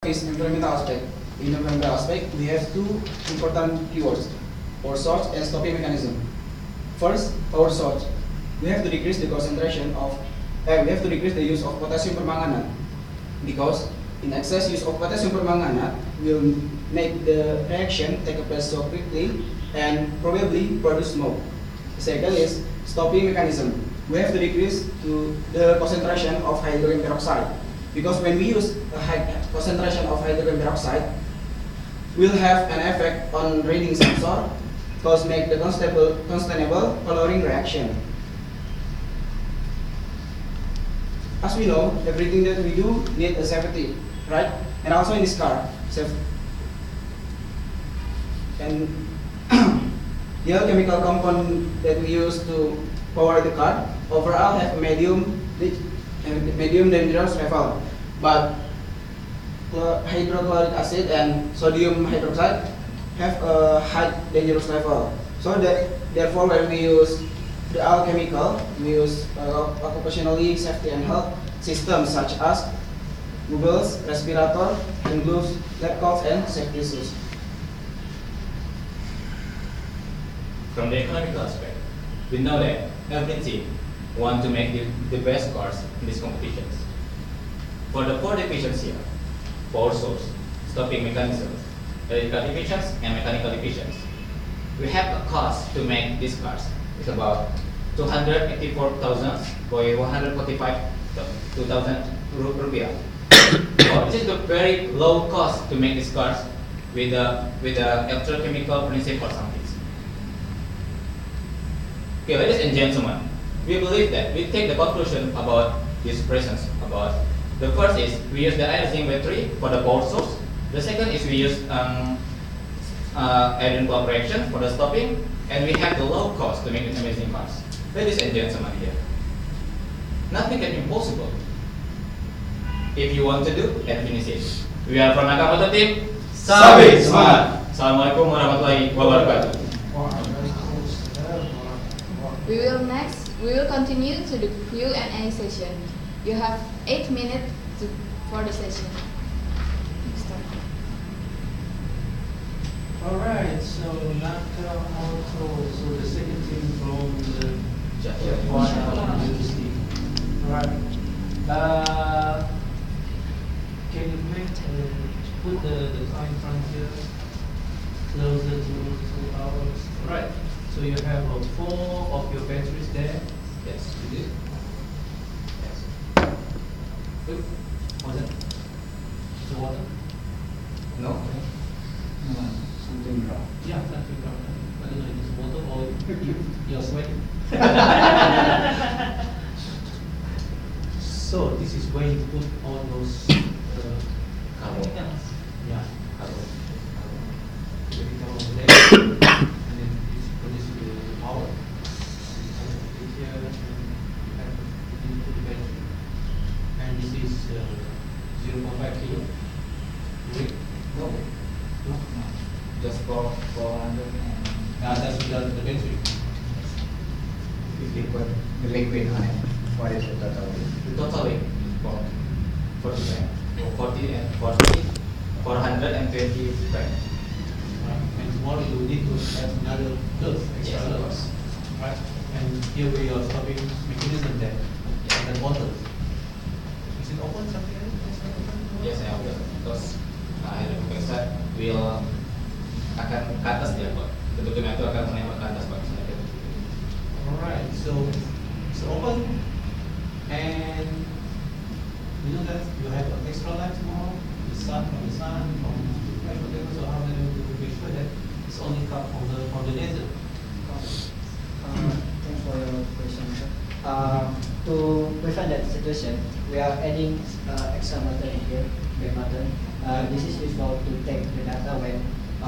is environmental aspect. In environmental aspect, we have two important keywords: power source and stopping mechanism. First, power source. We have to decrease the concentration of, we have to decrease the use of potassium permanganate, because in excess use of potassium permanganate will make the reaction take place so quickly and probably produce smoke. The second is stopping mechanism. We have to decrease to the concentration of hydrogen peroxide, because when we use a high concentration of hydrogen peroxide, will have an effect on reading sensor, cause make the constable coloring reaction. As we know, everything that we do need a safety, right? And also in this car, and the other chemical compound that we use to power the car overall have a medium dangerous level, but hydrochloric acid and sodium hydroxide have a high dangerous level. So that therefore, when we use the alchemical, we use occupationally safety and health systems such as goggles, respirator, hand gloves, lab coats, and safety shoes. From the economical aspect, we know that every team wants to make the best cars in these competitions. For the four divisions here, power source, stopping mechanisms, electrical divisions, and mechanical divisions, we have a cost to make these cars. It's about 284,000 by 145,000 rupiah. So this is a very low cost to make these cars with the electrochemical principle or something. Okay, ladies and gentlemen, we believe that we take the conclusion about these presents. About the first is we use the iron zinc battery for the power source. The second is we use iron bulb reaction for the stopping, and we have the low cost to make these amazing cars. Ladies and gentlemen here, nothing can be impossible if you want to do and finish it. We are from Nakamoto team. Sabi semangat. Assalamualaikum warahmatullahi wabarakatuh. We will continue to the Q&A session. You have 8 minutes for the session. Start. Alright, so Nakamoto, so the second team from the Japan University. Alright. Can you put the car in front here, closer to ours? Alright. So you have 4 of your batteries there. Yes, we do. Yes. Good. Water. The water? No. Something wrong. Yeah, something wrong. I don't know if it's water or you're sweating. So this is where you put all those chemicals. Yeah. Chemical over there. And then this produces the power. You have to put here and you have to put into the battery. And this is 0.5 kilo. Wait. No. No. Just for 400 and That's without the battery. If you put the liquid on it, what is the total? the total weight for 40 grams. 40 and 40, 420 grams. And tomorrow you need to add another dose, extra Yes, of dose. course. Right? And here we are stopping mechanism there. And the bottle. Is it open something else? Yes, saya ambil terus akhir pemeriksaan will akan ke atas dia Pak. Bentuknya itu akan menembak ke atas Pak. Alright, so it's open and you know that you have an extra light tomorrow, the sun from the sun, from whatever, so how do you make sure that it's only come from the laser? Thanks for your question, sir. To prevent that situation, we are adding extra button in here, back button. This is useful to take the data when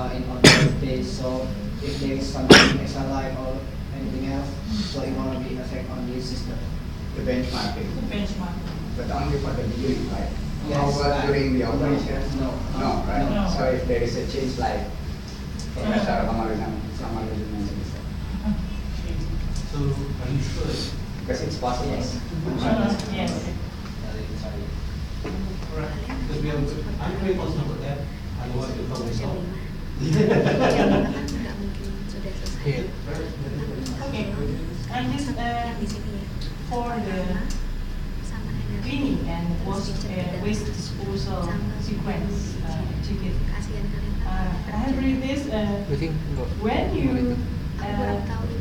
in on the page. So if there is something extra light or anything else, so it won't be affect on this system. The benchmarking. The benchmark. But only for the beginning, right? Yes, How about during the operation? No. No, right? No. So if there is a change like Professor Kamaluddin mentioned, So are you sure? because it's possible. Yes. Yes. Sorry. Alright, because I'm very concerned about that. I don't want to come and solve. Okay, and this for the cleaning and waste disposal sequence ticket. I have read this. When you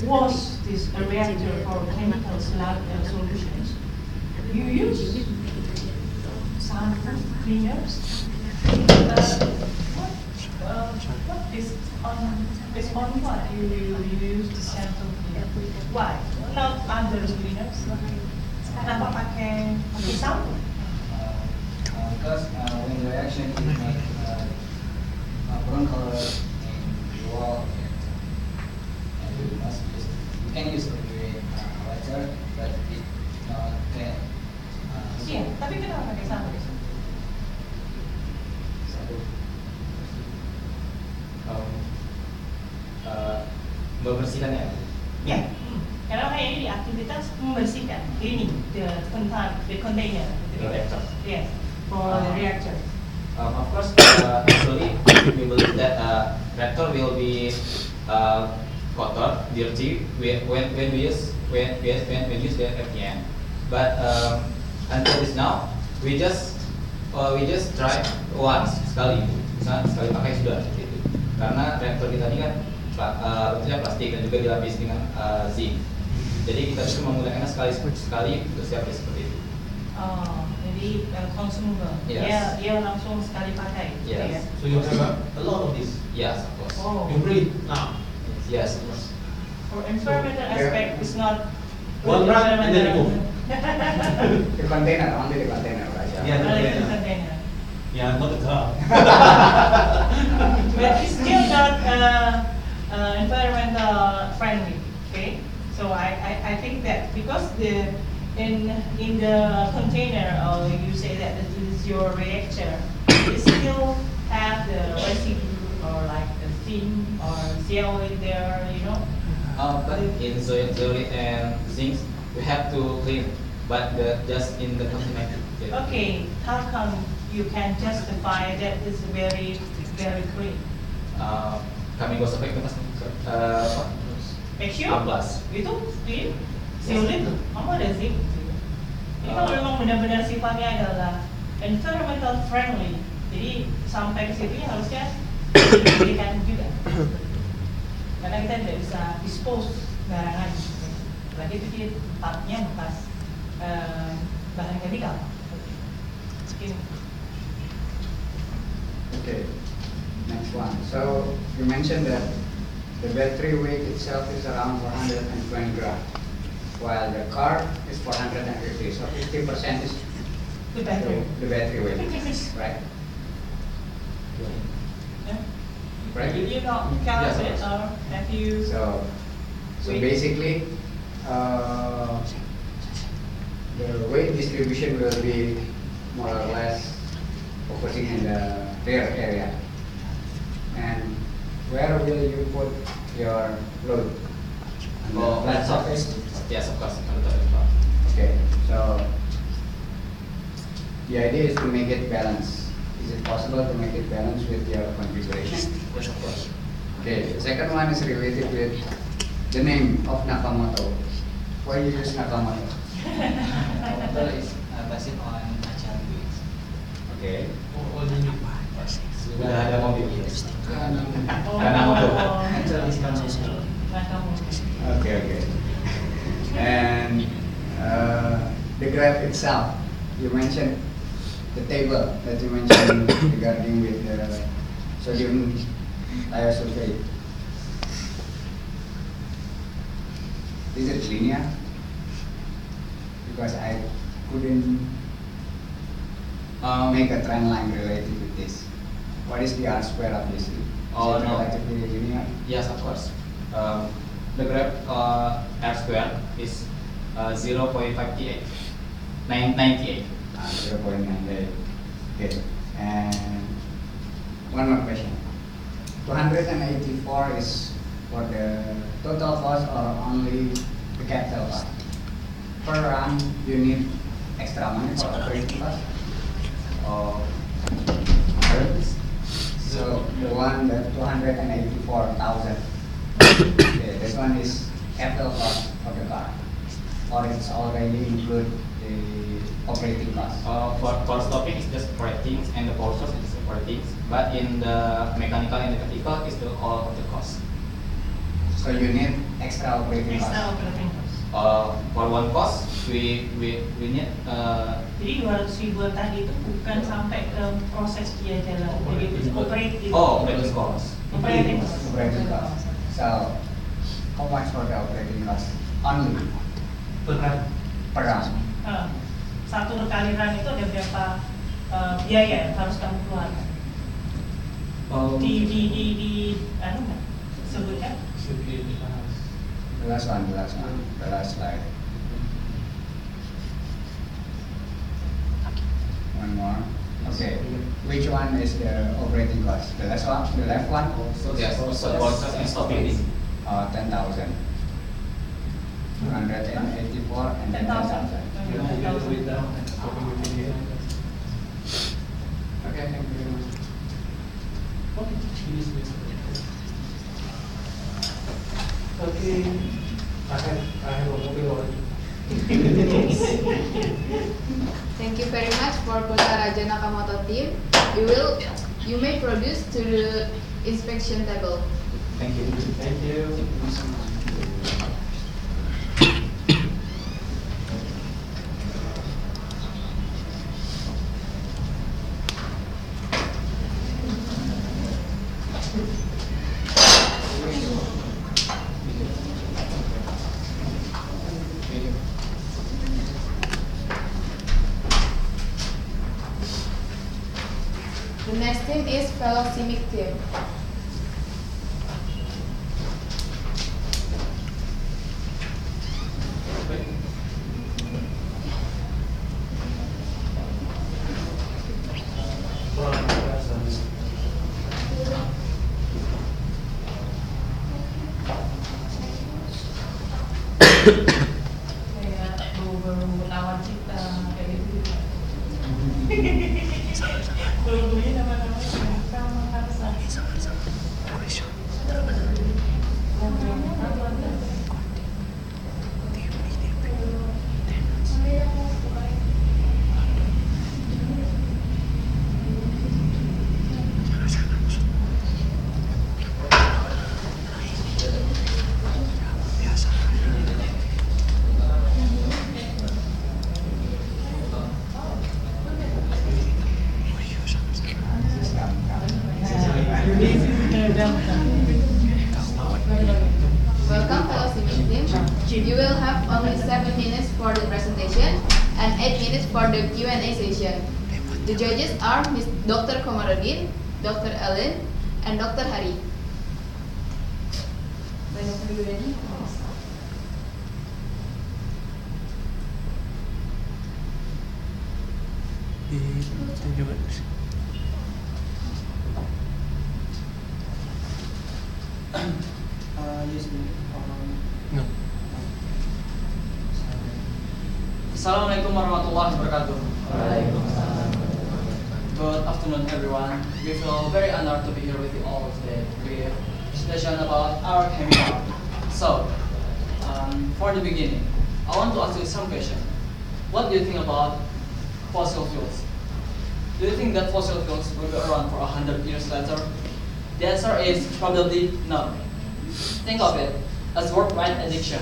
wash this reactor for chemical solutions, you use some cleaners. What is on what you use the sample cleaner? Why? Not other cleaners. Kenapa pakai sampo? Because when the reaction is make brown color in the wall, you must use. You can use water, but it not can. Iya, tapi kenapa pakai sampo? Membersihkan ya. Ya, karena ini aktivitas membersihkan, cleaning the container, The reactor. Yes, for the reactor. Of course, actually, we believe that reactor will be kotor, dirty when we use the FPN. But until this now, we just try once sekali, misalnya sekali pakai sudah gitu. Karena reaktor kita ini kan bentuknya plastik dan juga dilapis dengan zinc. Jadi kita bisa menggunakannya sekali untuk siapnya seperti itu. Oh, jadi consumable. Yes. Dia langsung sekali pakai. gitu Yes. ya? So you have a lot of this. Yes, of course. Oh. You breathe now. Yes, of course. For environmental aspect, it's not. One run and then remove. The container, only the container, right? Yeah, the Only the container. container. Yeah, not the car. But it's still not environmental friendly. Okay, so I think that because in the container, or you say that this is your reactor, it still have the residue or like the thin or zeolite there, you know. But in zeolite and zinc, we have to clean, but just in the container. Okay, how come you can justify that is very clean? Kami gosok pakai kertas Make sure amplas. itu clean, zeolite, kamu ada zinc. Ini kalau memang benar-benar sifatnya adalah environmental friendly, jadi sampai ke situ harusnya diberikan juga. Karena kita tidak bisa dispose barangan, lagi itu di tempatnya bekas bahan chemical. Okay, next one. So you mentioned that the battery weight itself is around 120 grams, while the car is 450. So 50% is The battery. the battery weight, right? Yeah. Right. Did you not calculate Yes. or have you? So Weight. basically, the weight distribution will be more or less focusing in the rear area. And where will you put your load? On the flat surface? Yes, of course. On the top. Okay, so the idea is to make it balance. Is it possible to make it balance with your configuration? Yes, of course. Okay, the second one is related with the name of Nakamoto. Why you use Nakamoto? Motor is based on natural goods. Okay. Oh, you need. Sudah ada mobil. Oh, motor. Natural is consumer. Okay, okay. And the graph itself, you mentioned the table that you mentioned regarding with the sodium thiosulfate. Is it linear? Because I couldn't make a trend line related with this. What is the R square of this? Is Oh, it no. relatively linear? Yes, of course. The graph R square is 0.58. 98. 0.98. Okay. And one more question. 284 is for the total cost or only the capital cost? Per run, you need extra money for operating cost? of Earth. So the one that 284,000. Okay, this one is capital cost of the car, or it's already include the operating cost. For stopping it's just operating and the power source is operating, but in the mechanical and the critical is the all of the cost. So you need extra operating Extra cost. operating cost. For one cost we need Jadi 200.000 tadi itu bukan sampai ke proses dia jalan, jadi itu operate gitu. operating cost. Operating cost. Operating cost. So how much for the operating cost? Only per run. Satu kali run itu ada berapa biaya yang harus kamu keluarkan? Di anu nggak? Sebutkan? The last one, the last slide. One more. Okay. Which one is the operating cost? The last one, the left one? Yes, power source and stopping. 10,000. 284 and then 10,000. Okay, thank you very much. Okay, I have a mobile already. Thank you very much for Kota Raja Nakamoto team. You may produce to the inspection table. Thank you. Thank you. The next team is Velocimic team. Kayak baru lawan cipta kayak gitu. Dulu-dulunya nama-nama sama Karsa. Welcome Velocimic team. You will have only 7 minutes for the presentation and 8 minutes for the Q&A session. The judges are Dr. Komarudin, Dr. Ellen, and Dr. Hari. Are you ready? Assalamualaikum warahmatullahi wabarakatuh. Good afternoon, everyone. We feel very honored to be here with you all today with discussion about our chemical. So, for the beginning, I want to ask you some question. What do you think about fossil fuels? Do you think that fossil fuels will be around for 100 years later? The answer is probably no. Think of it as worldwide addiction.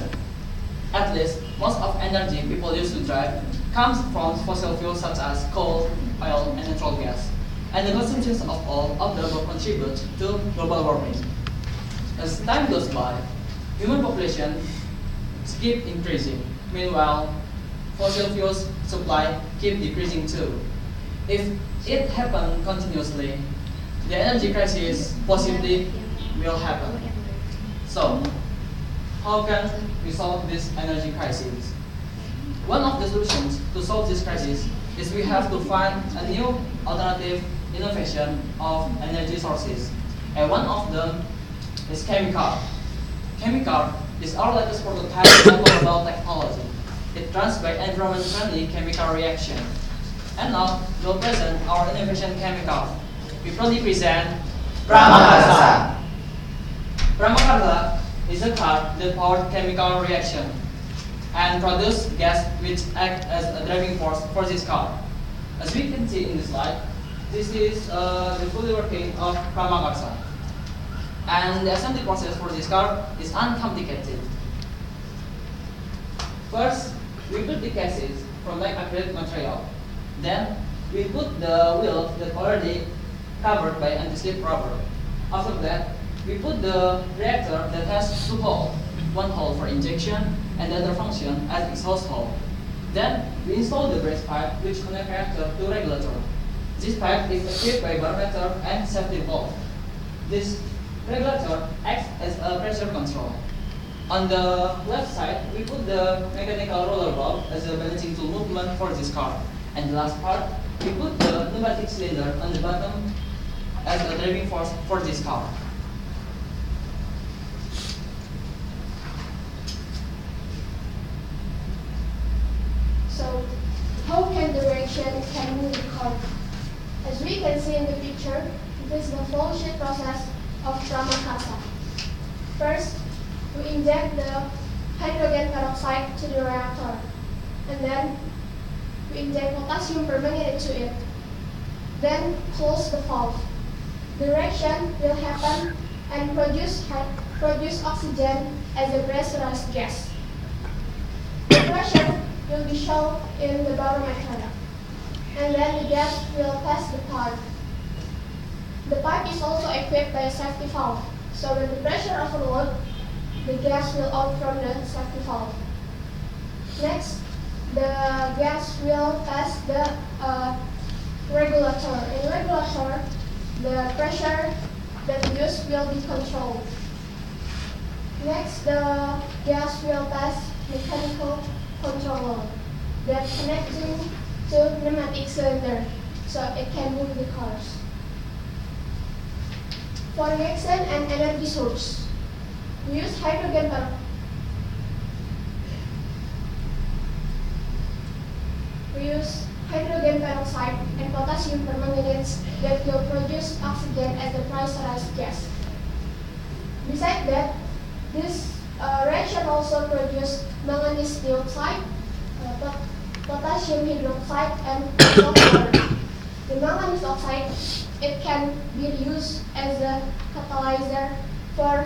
At least, most of energy people use to drive comes from fossil fuels such as coal, oil, and natural gas. And the consumption of all of the above contribute to global warming. As time goes by, human population keep increasing. Meanwhile, fossil fuels supply keep decreasing too. If it happens continuously, the energy crisis possibly will happen. So, how can we solve this energy crisis? One of the solutions to solve this crisis is we have to find a new alternative innovation of energy sources. And one of them is chemical. Chemical is our latest prototype of technology. It runs by environment-friendly chemical reaction. And now we'll present our innovation chemical. We proudly present Pramakarsa. Pramakarsa is a car that powers chemical reaction and produce gas which act as a driving force for this car. As we can see in the slide, this is the fully working of Pramakarsa. And the assembly process for this car is uncomplicated. First, we put the chassis from like acrylic material. Then, we put the wheels that already covered by anti-slip rubber. After that, we put the reactor that has two holes, one hole for injection and the other function as exhaust hole. Then, we install the brace pipe which connect reactor to regulator. This pipe is equipped by barometer and safety valve. This regulator acts as a pressure control. On the left side, we put the mechanical roller valve as a balancing tool movement for this car. And the last part, we put the pneumatic cylinder on the bottom as a driving force for this car. So, how can the reaction can move the car? As we can see in the picture, it is the flow sheet process of Pramakarsa. First, we inject the hydrogen peroxide to the reactor, and then we inject potassium permanganate to it. Then close the valve. The reaction will happen and produce oxygen as a pressurized gas. The pressure will be shown in the barometer, and then the gas will pass the pipe. The pipe is also equipped by a safety valve, so when the pressure overloads, the gas will out from the safety valve. Next, the gas will pass the regulator. In regulator, the pressure that used will be controlled. Next, the gas will pass mechanical controller that connecting to pneumatic cylinder, so it can move the cars. For reaction and energy source, we use hydrogen peroxide and potassium permanganate that will produce oxygen as a pressurized gas. Besides that, this reaction also produces manganese dioxide, potassium hydroxide, and sulfur. The manganese oxide, it can be used as a catalyzer for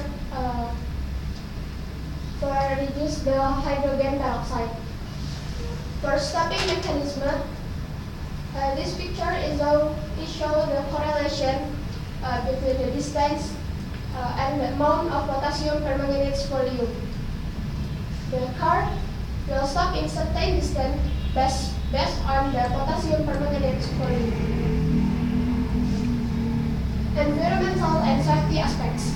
reduce the hydrogen peroxide. For stopping mechanism, this picture is how it shows the correlation between the distance and the amount of potassium permanganate volume. The car will stop in certain distance based on the potassium permanganate volume. Environmental and safety aspects.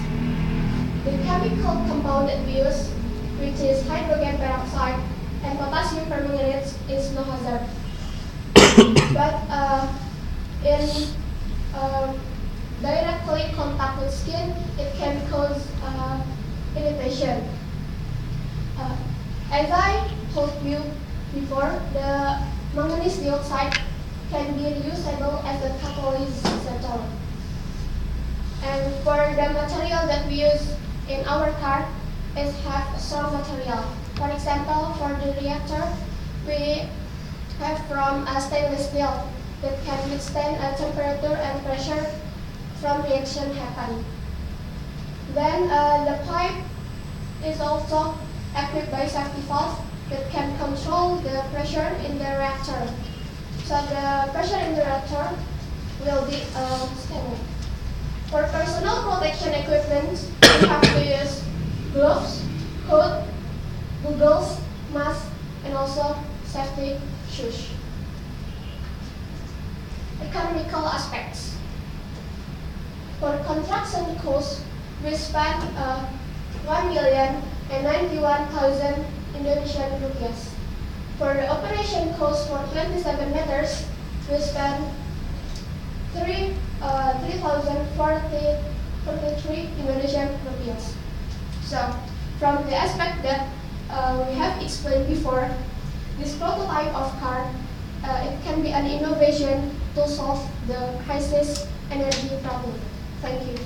The chemical compound that we use, which is hydrogen peroxide and potassium permanganate, is no hazard. But in directly contact with skin, it can cause irritation. As I told you before, the manganese dioxide can be reusable as a catalyst. And for the material that we use in our car, it has a strong material. For example, for the reactor, we have from a stainless steel that can withstand a temperature and pressure from reaction happen. Then the pipe is also equipped by safety valve that can control the pressure in the reactor. So the pressure in the reactor will be stable. For personal protection equipment, we have to use gloves, coat, goggles, mask, and also safety shoes. Economical aspects. For construction costs, we spent 1,091,000 Indonesian rupiahs. For the operation cost for 27 meters, we spent 3,043 Indonesian rupiahs. So, from the aspect that we have explained before, this prototype of car it can be an innovation to solve the crisis energy problem. Thank you.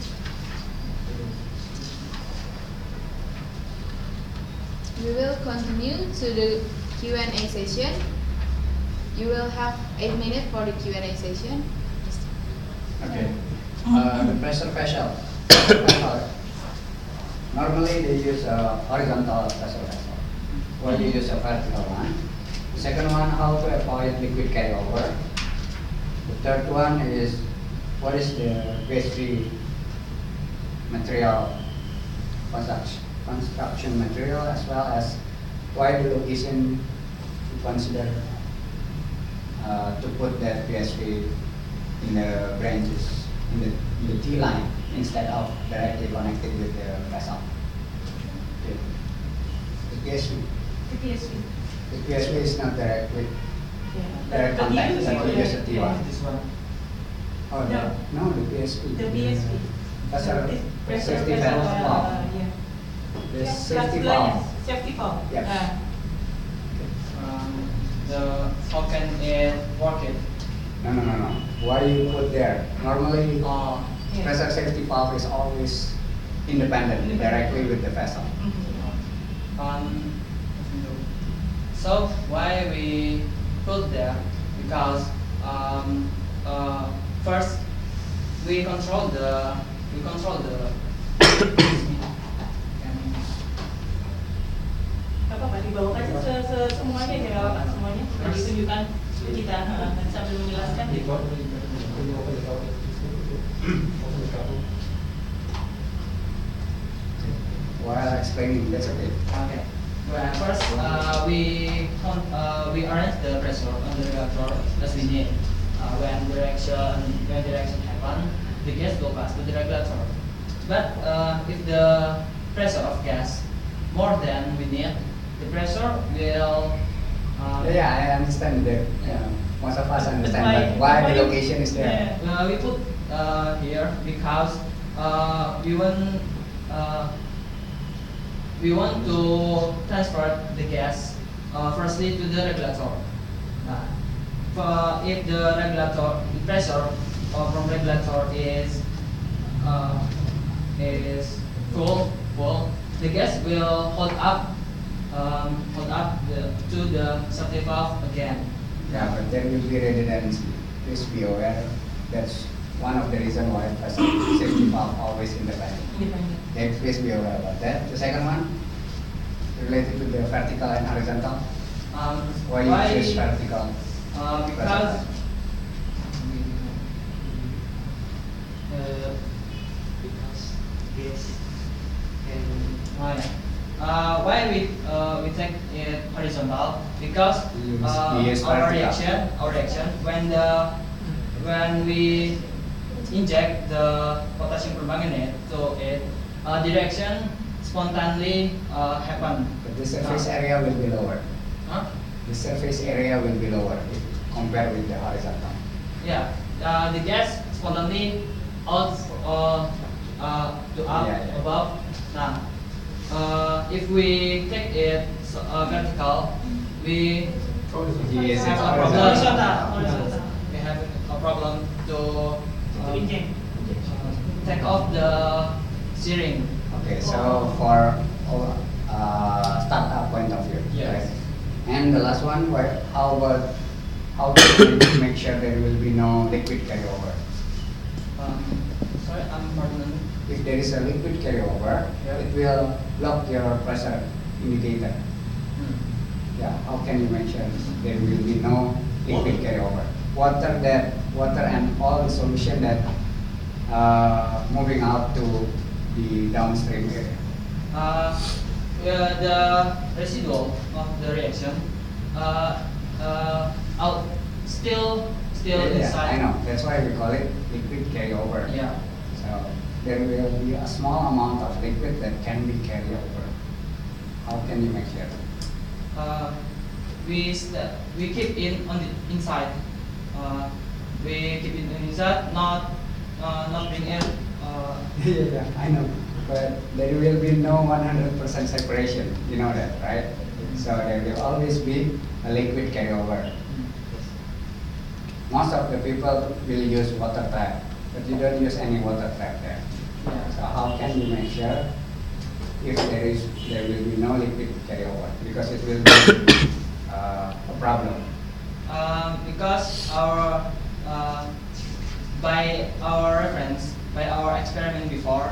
We will continue to the Q&A session. You will have 8 minutes for the Q&A session. Okay. The pressure vessel. Normally they use a horizontal pressure vessel, or you use a vertical one. The second one, how to avoid liquid carryover. The third one is, what is the base-free material construction material, as well as why the location to consider to put that PSV in the branches, in the T line, instead of directly connected with the vessel. Okay. The PSV. The PSV. The PSV is not direct with Yeah. direct But contact, use but we use a T1. yeah. This one. Oh, no, the PSV. The PSV. That's a Pressure safety vessel, valve. yeah. The Yeah, safety plus valve. Safety valve. Yes. How can it work it? No. Why you put there? Normally, Yeah. pressure safety valve is always independent, directly with the vessel. Um, so why we put there? Because first we control the Apa Pak dibawakan semuanya ya Pak, semuanya sudah ditunjukkan kita nanti sambil menjelaskan. While explaining, that's okay. Okay. Well, first, we arrange the pressure on the regulator as we need. When direction happen, the gas will pass to the regulator. But if the pressure of gas more than we need, the pressure will. Yeah, I understand that. Most of us understand, That's but why the location is there? Yeah. We put here because we want to transfer the gas firstly to the regulator. If the pressure from regulator is full, the gas will hold up to the safety valve again. Yeah, but there will be redundancy. Please be aware. That's one of the reasons why pressure safety valve always independent. Independent. Okay, please be aware about that. The second one, related to the vertical and horizontal. Why you choose vertical? Because Yes. why we take it horizontal? Because Yes, our vertical. reaction when we inject the potassium permanganate to it, the reaction spontaneously happen. But the surface area will be lower. Huh? The surface area will be lower if compared with the horizontal. Yeah, the gas spontaneously out to up Yeah. above. Now, if we take it vertical, we Yes, have it's a problem. Horizontal. We have a problem to To inject. take off the steering. Okay, so for startup point of view, Yes. right? And the last one, how can we make sure there will be no liquid carryover? Sorry, I'm pardon. If there is a liquid carryover, Yeah. it will block your pressure indicator. Hmm. Yeah, how can you make sure there will be no liquid carryover? Water and all the solution that moving out to the downstream area. The residual of the reaction out still Yeah, inside. I know. That's why we call it liquid carryover. Yeah. So there will be a small amount of liquid that can be carried over. How can you make sure? We keep it on the inside. We keep it inside, not bring it. Yeah, I know. But there will be no 100% separation. You know that, right? So there will always be a liquid carryover. most of the people will use water trap, but you don't use any water trap there. So how can you make sure if there will be no liquid carryover, because it will be a problem? Because by our reference, by our experiment before,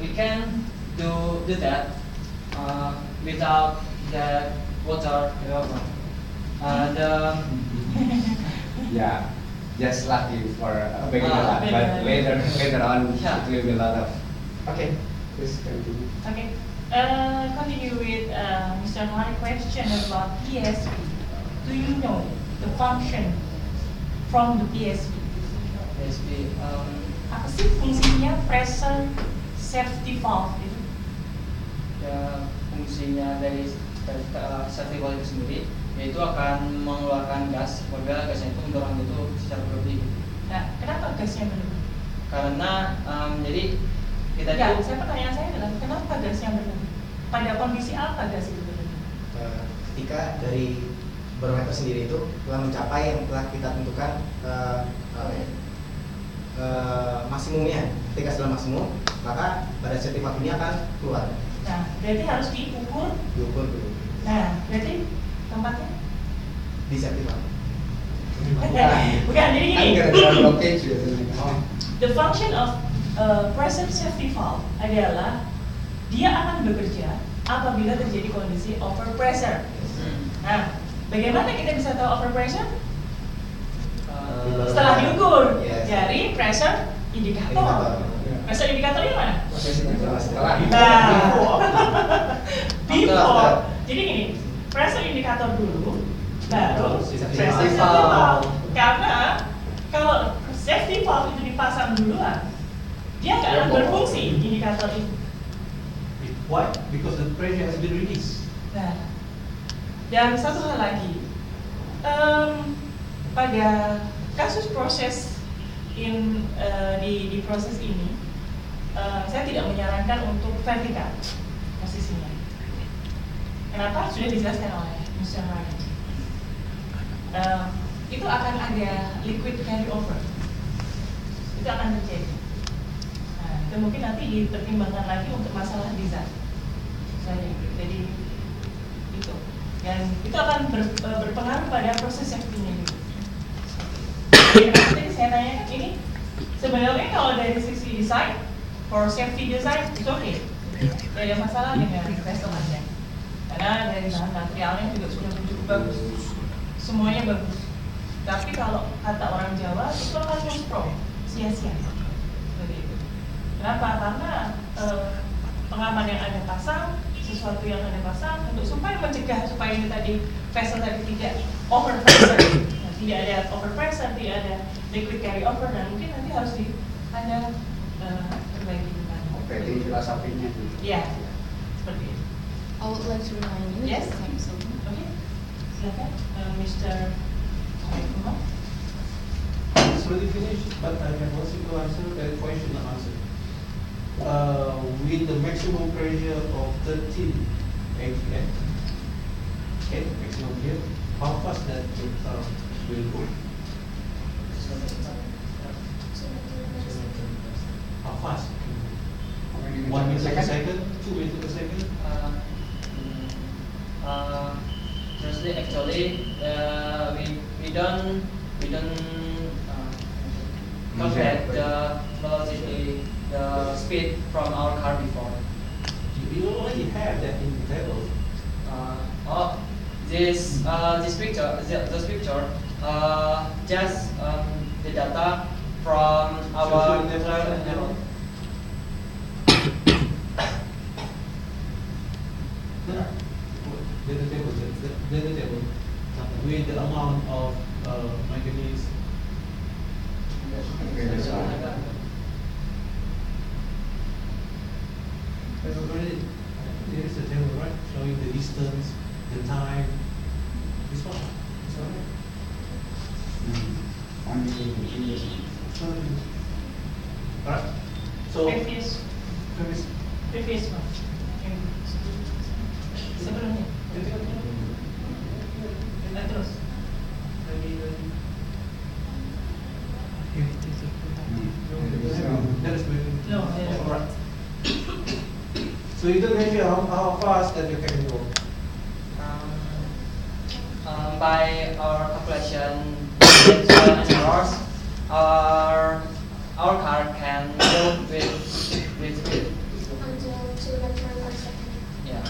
we can do that without that water carryover. Yeah, just lucky for a beginner, but later on Yeah. it will be a lot of. Okay, please continue. Okay. Continue with Mr. Hari question about PSV. Do you know the function from the PSV? PSV, Apa sih fungsinya pressure safety valve itu? ya, fungsinya dari safety valve itu sendiri, yaitu akan mengeluarkan gas apabila gasnya itu mendorong itu secara berlebih. Nah, kenapa gasnya berlebih? Karena jadi kita Ya, itu pertanyaan saya adalah kenapa gasnya berlebih? Pada kondisi apa gas itu berlebih? Ketika dari barometer sendiri itu telah mencapai yang telah kita tentukan maksimumnya. Ketika sudah maksimum, maka pada safety valve ini akan keluar. Nah, berarti harus diukur. Diukur dulu Nah, berarti tempatnya? di safety valve. Bukan, jadi Kan gini. gara-gara blockage biasanya. Oh. The function of pressure safety valve adalah dia akan bekerja apabila terjadi kondisi overpressure. Nah, bagaimana kita bisa tahu overpressure? Setelah diukur Yes. dari pressure indikator. Indikator. Pressure indikatornya mana? Setelah Nah, before. After. Jadi gini, pressure indikator dulu, baru Safety pressure valve. safety valve. Karena kalau safety valve itu dipasang duluan, dia nggak akan berfungsi indikator itu. Why? Because the pressure has been released. Nah, dan satu hal lagi, pada kasus proses di proses ini, saya tidak menyarankan untuk vertikal posisinya. Kenapa? Sudah dijelaskan oleh Mr. Ryan. Itu akan ada liquid carry over. Itu akan terjadi. Nah, itu mungkin nanti dipertimbangkan lagi untuk masalah desain. Jadi itu. Dan itu akan berpengaruh pada proses safety-nya juga. Jadi saya tanyakan ini, sebenarnya kalau dari sisi desain, for safety design, itu oke. Tidak ada masalah dengan vessel Anda. Karena dari bahan materialnya juga sudah cukup bagus. Semuanya bagus. Tapi kalau kata orang Jawa, itu akan muspro, sia-sia. Seperti itu. Kenapa? Karena pengaman yang Anda pasang, sesuatu yang Anda pasang, untuk supaya mencegah supaya ini tadi vessel tadi tidak overpressure. Nah, tidak ada overpressure, tidak ada liquid carry over, dan mungkin nanti harus Anda perbaiki kembali. Jadi filosofinya gitu. Iya, seperti itu. I would like to remind you. Yes. Thanks so much. Oke, silakan, Mr. Kumar. It's already finished, but I have one simple answer, that question not answered. With the maximum pressure of 13 atm, okay, maximum here, how fast that will go? How fast? 1 meter per second, 2 meter per second? Firstly, actually, we don't calculate the velocity, the speed from our car before. You already have that in the table. This picture, just the data from our So, level. Then the table, with the amount of manganese. There's already, there is a table, right, showing the distance, the time. This one, it's alright. Alright, so. Previous one. Sebelumnya. Nah, terus. So you can measure how fast that you can go. By our calculation, in 7 hours, our car can go with speed. Until 2 meters per second. Yeah.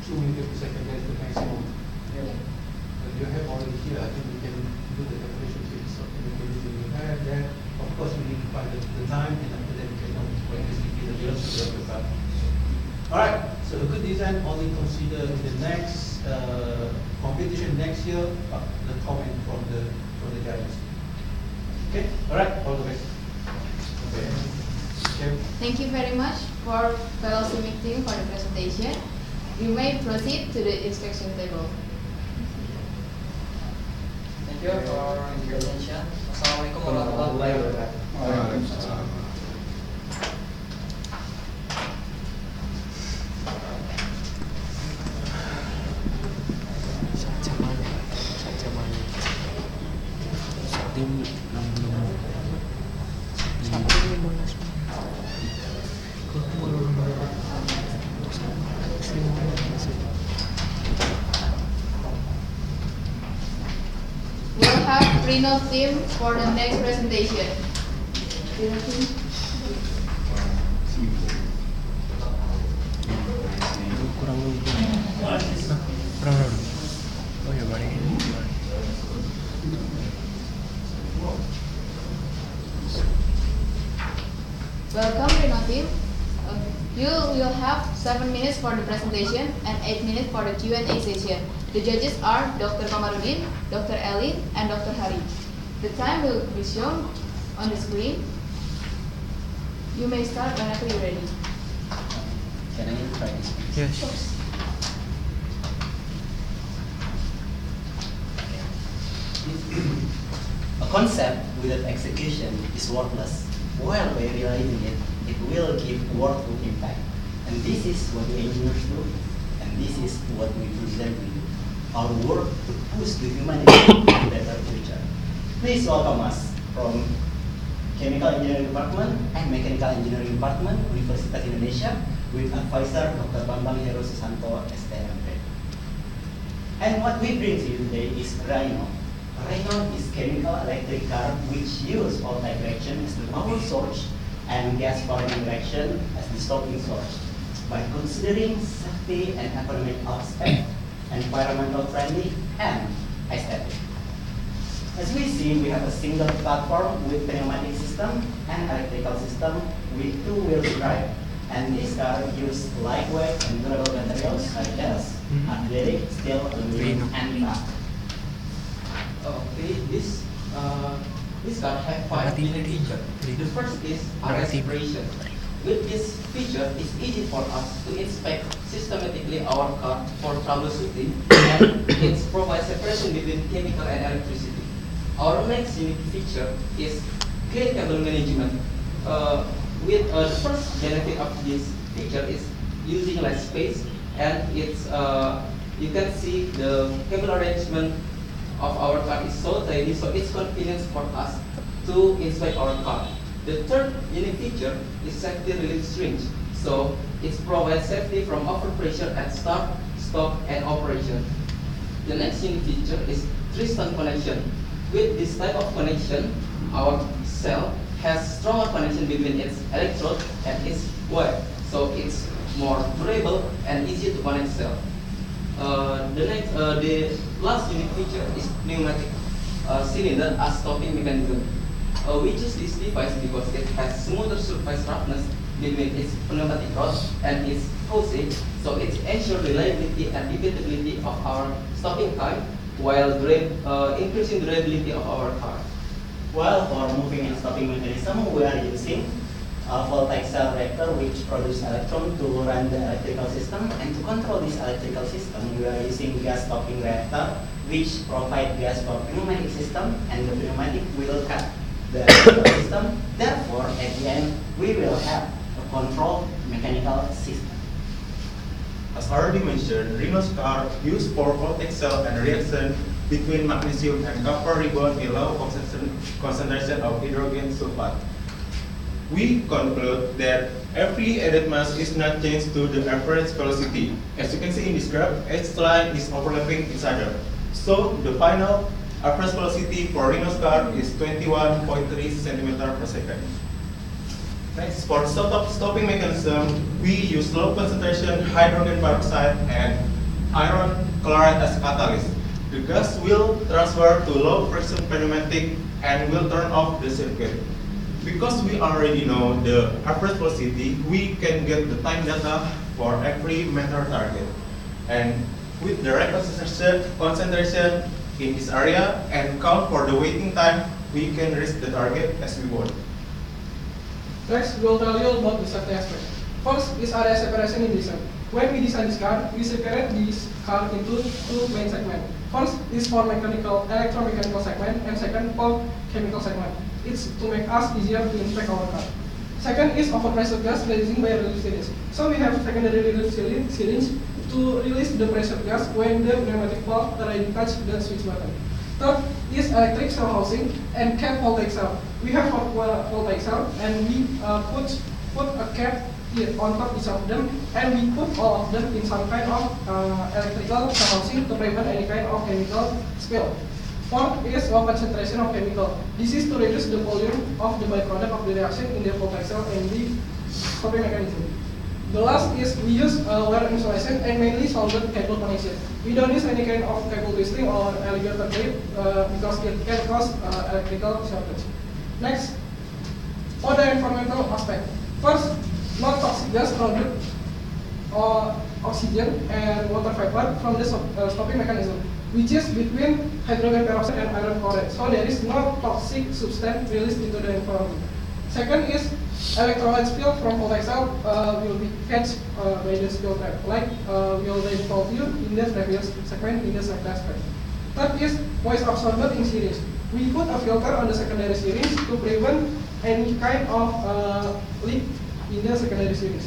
2 meters per second, that's the maximum. Yeah. But you have already here, I think we can do the calculation with something mechanism you have. Then, of course, we need to find the time, and after that, we can know when this is the velocity of the car. Alright, so a good design only consider in the next competition next year, the comment from the judges. Okay, alright, all the best. Okay. Thank you very much for fellow CIMIC team for the presentation. You may proceed to the inspection table. Thank you for your attention. Assalamualaikum warahmatullahi wabarakatuh. We'll have Reno team for the next presentation. Reno team. Welcome Reno team. You will have 7 minutes for the presentation and 8 minutes for the Q&A session. The judges are Dr. Komarudin, Dr. Elin, and Dr. Hari. The time will be shown on the screen. You may start whenever you're ready. Can I try this? Yes. A concept without execution is worthless. While by realizing it, it will give worthwhile impact. And this is what the engineers do, and this is what we present to you. Our work to push the humanity to a better future. Please welcome us from Chemical Engineering Department and Mechanical Engineering Department, Universitas Indonesia, with advisor Dr. Bambang Heru Susanto, STMP. And what we bring to you today is Rhino. Rhino is chemical electric car which use oil direction as the power source and gas powering direction as the stopping source. By considering safety and economic aspect, environmental friendly and aesthetic. As we see, we have a single platform with pneumatic system and electrical system with two-wheel drive. And this car uses lightweight and durable materials such as acrylic, steel, aluminum, and glass. Okay, this car has 5 main features. The first is RS separation. With this feature, it's easy for us to inspect systematically our car for troubleshooting, and it provides separation between chemical and electricity. Our next unique feature is clean cable management. The first benefit of this feature is using less space, and it's you can see the cable arrangement of our car is so tiny, so it's convenient for us to inspect our car. The third unique feature is safety relief strings. So it provides safety from overpressure at start, stop, and operation. The next unique feature is three-stage connection. With this type of connection, our cell has stronger connection between its electrode and its wire. So it's more durable and easy to connect cell. The last unique feature is pneumatic cylinder as stopping mechanism. We choose this device because it has smoother surface roughness between its pneumatic rod and its hose, so it ensures reliability and repeatability of our stopping time while increasing durability of our car. While for moving and stopping mechanism, we are using a voltaic cell reactor which produces electron to run the electrical system, and to control this electrical system, we are using gas stopping reactor which provide gas for pneumatic system, and the pneumatic will cut the electrical system. Therefore, at the end, we will have a controlled mechanical system. As already mentioned, Renault's car use 4 voltaic cell and reaction between magnesium and copper ribbon in low concentration of hydrogen sulfide. we conclude that every added mass is not changed to the average velocity. As you can see in this graph, each line is overlapping each other. So the final average velocity for Rhino's car is 21.3 centimeter per second. Next, for stopping mechanism, we use low concentration hydrogen peroxide and iron chloride as catalyst. The gas will transfer to low friction pneumatic and will turn off the circuit. Because we already know the average velocity, we can get the time data for every meter target. And with the right concentration in this area and count for the waiting time, we can reach the target as we want. Next, we'll tell you about the safety aspect. First is area separation in design. When we design this car, we separate this car into two main segments. First is for electromechanical segment, and second for chemical segment. It's to make us easier to inspect our car. Second is overpressure gas releasing by relief syringe. So we have secondary relief syringe to release the pressure gas when the pneumatic valve already touch the switch button. Third is electric cell housing and cap voltaic cell. We have voltaic cell and we put a cap on top each of them, and we put all of them in some kind of electrical cell housing to prevent any kind of chemical spill. Fourth is low concentration of chemical. This is to reduce the volume of the byproduct of the reaction in the voltaic cell and the stopping mechanism. The last is we use wire insulation and mainly soldered cable connection. We don't use any kind of cable twisting or alligator tape because it can cause electrical shortage. Next, for the environmental aspect. First, non-toxic gas product or oxygen and water vapor from the stopping mechanism, which is between hydrogen peroxide and iron chloride. So there is no toxic substance released into the environment. Second is electrolyte spill from voltaic cell will be catched by the spill trap, like we already told you in the previous segment in the safety aspect. Third is voice absorber in syringe. We put a filter on the secondary syringe to prevent any kind of leak in the secondary syringe.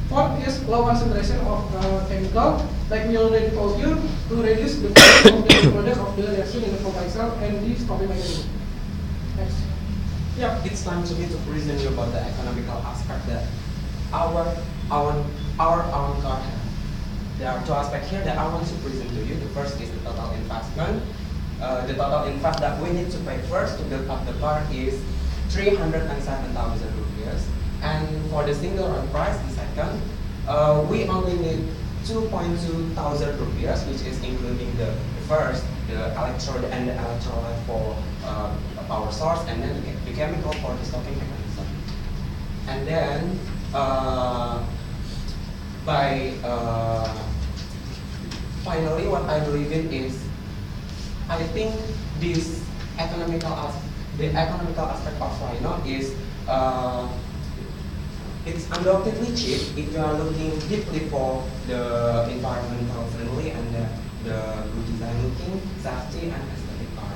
Fourth is low concentration of chemical, like we already told you, to reduce the volume of the product of the reaction in the voltaic cell and the stopping mechanism. Next. Yeah, it's time to me to present you about the economical aspect that our car has. There are two aspects here that I want to present to you. The first is the total investment. The total investment that we need to pay first to build up the car is 307,000 rupees. And for the single run price, the second, we only need 2.2 thousand rupees, which is including the first, the electrode and the electrolyte for power source, and then the chemical for the stopping mechanism. And then finally, what I believe in is, I think this the economical aspect of Rhino is it's undoubtedly cheap if you are looking deeply for the environmental friendly and the good design looking, safety and aesthetic car.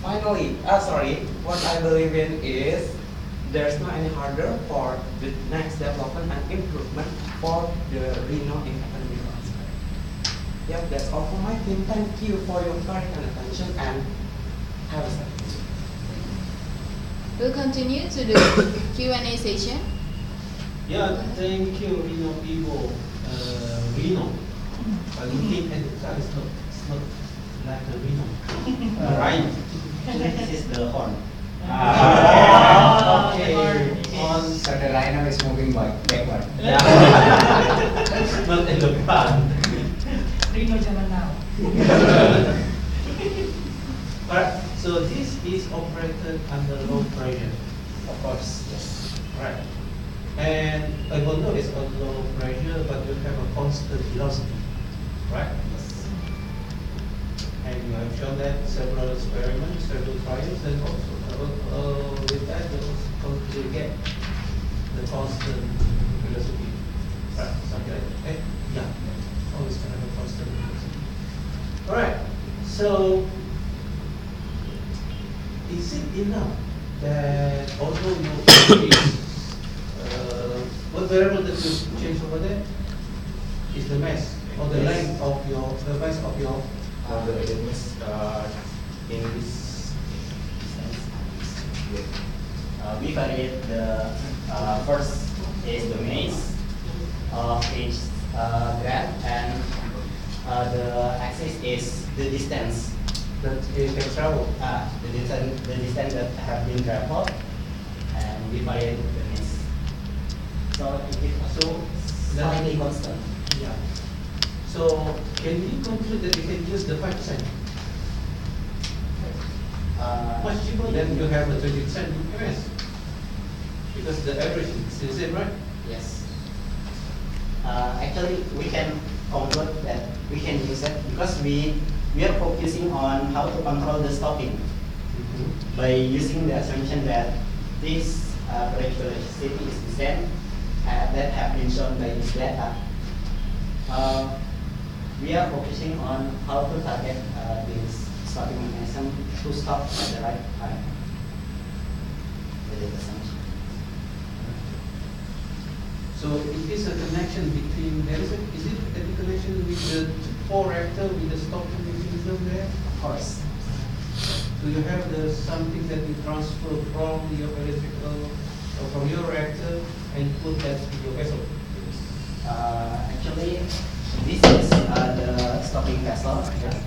Finally, what I believe in is there's not any harder for the next development and improvement for the Rhino in economical aspect. Yep, that's all for my team. Thank you for your kind attention and have a second. We'll continue to the Q&A session. Yeah, thank you, Rhino people. Rhino. Looking at the car, it's not like a Rhino. Right. This is the horn. Okay. So the Rhino is moving backward. Yeah. Not in the front. Rino zaman now. Alright, so this is operated under low pressure. Of course, yes. Right. And even though it's on low pressure, but you have a constant velocity, right? Yes. And you have shown that several experiments, several trials, and also with that you get the constant velocity, right? Something like that. Yeah, always can have a constant velocity. All right. So, is it enough that although you increase what variable that you change over there is the mass or the length of the mass of your the mass in this we variate the First is the maze of each graph, and the axis is the distance That you can travel. the distance that have been traveled, and divided the maze. So it is also slightly constant. Yeah. So can you conclude that you can use the 5%? Much cheaper than you have a 20% MS. Because the average is the same, right? Yes. Actually, we can conclude that we can use it because we are focusing on how to control the stopping by using the assumption that this velocity is the same that have been shown by this data. We are focusing on how to target this stopping mechanism to stop at the right time. With the assumption. So it is a connection between, is it a connection with the 4 reactor with the stopping mechanism there? Of course. Do you have something that you transfer from your electrical or from your reactor and put that in your vessel? Actually, this is the stopping vessel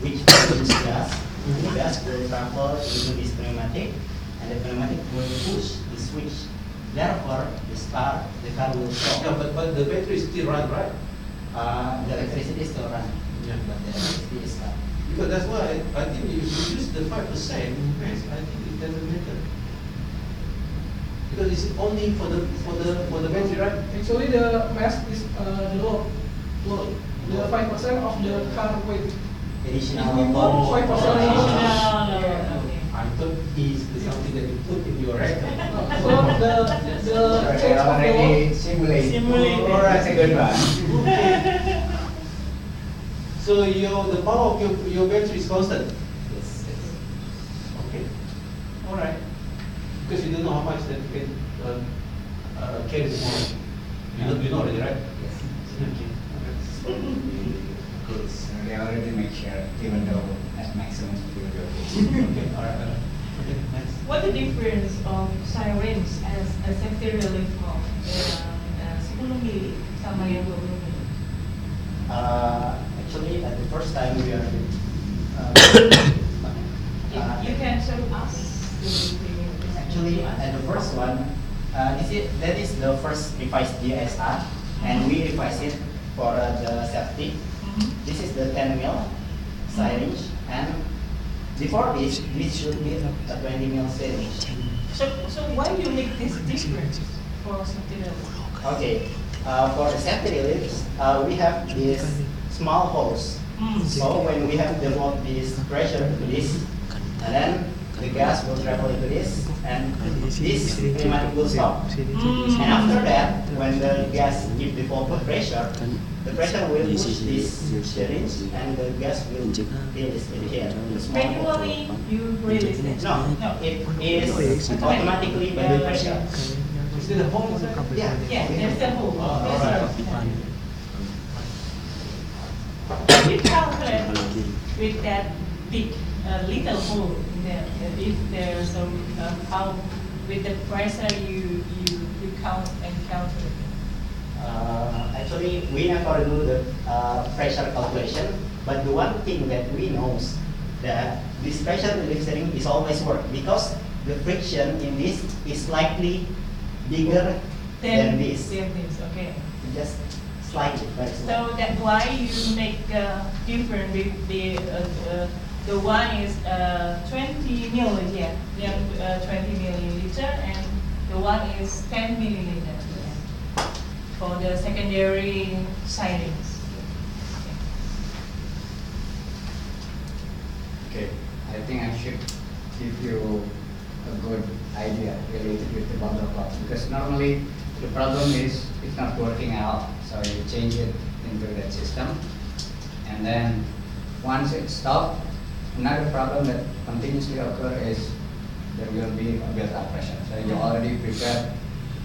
which produces gas. The gas will travel into this pneumatic, and the pneumatic will push the switch. Therefore, the car will stop. Yeah, but the battery still run, right? The electricity is still running, Yeah. but the electricity is stopped. Because that's why I think if you use the 5%, I think it doesn't matter. Because it's only for the battery, right? Actually, the mass is the load. The 5% of the car weight. Additional If we put 5% I thought is something that you put in your reactor. so the change of the already load. simulate. Oh, that's a good one. So the power of your battery is constant. Yes. Okay. All right. Because you don't know how much that you can carry tomorrow. You know already, right? Yes. Okay. Good. So they already make sure, even though at maximum speed. Okay. All right. Okay. Nice. What the difference of sirens as a safety relief valve yang 10 mili sama yang 20 mili? Actually, at the first time we are You can show us. actually at the first one, that is the first revised GSR, and we revised it for the safety. This is the 10 mil syringe, and before this should be a 20 mil syringe. So why you make this difference for safety relief? Okay, for the safety reliefs, we have these small holes. So when we have developed this pressure to this, and then the gas will travel into this, and this pneumatic will stop. And after that, when the gas gives the forward pressure, the pressure will push this syringe, and the gas will fill this in here. The small hole. Manually you release it? No, it is automatically by the pressure. Is it a hole inside? Yeah. Yeah, there's a hole. all right. You calculate with that big little hole in there. If there's how with the pressure you count and calculate. Actually, we never do the pressure calculation, but the one thing that we know is that this pressure relief syringe is always work because the friction in this is slightly bigger than this. Okay. Just slightly, very So that's why you make different with the one is 20 milliliter, yang 20 milliliter, and the one is 10 milliliter for the secondary sirens. Okay, I think I should give you a good idea related with the bundle clock, because normally the problem is it's not working out, so you change it into that system, and then once it stops, another problem that continuously occur is there will be a built-up pressure. So you already prepared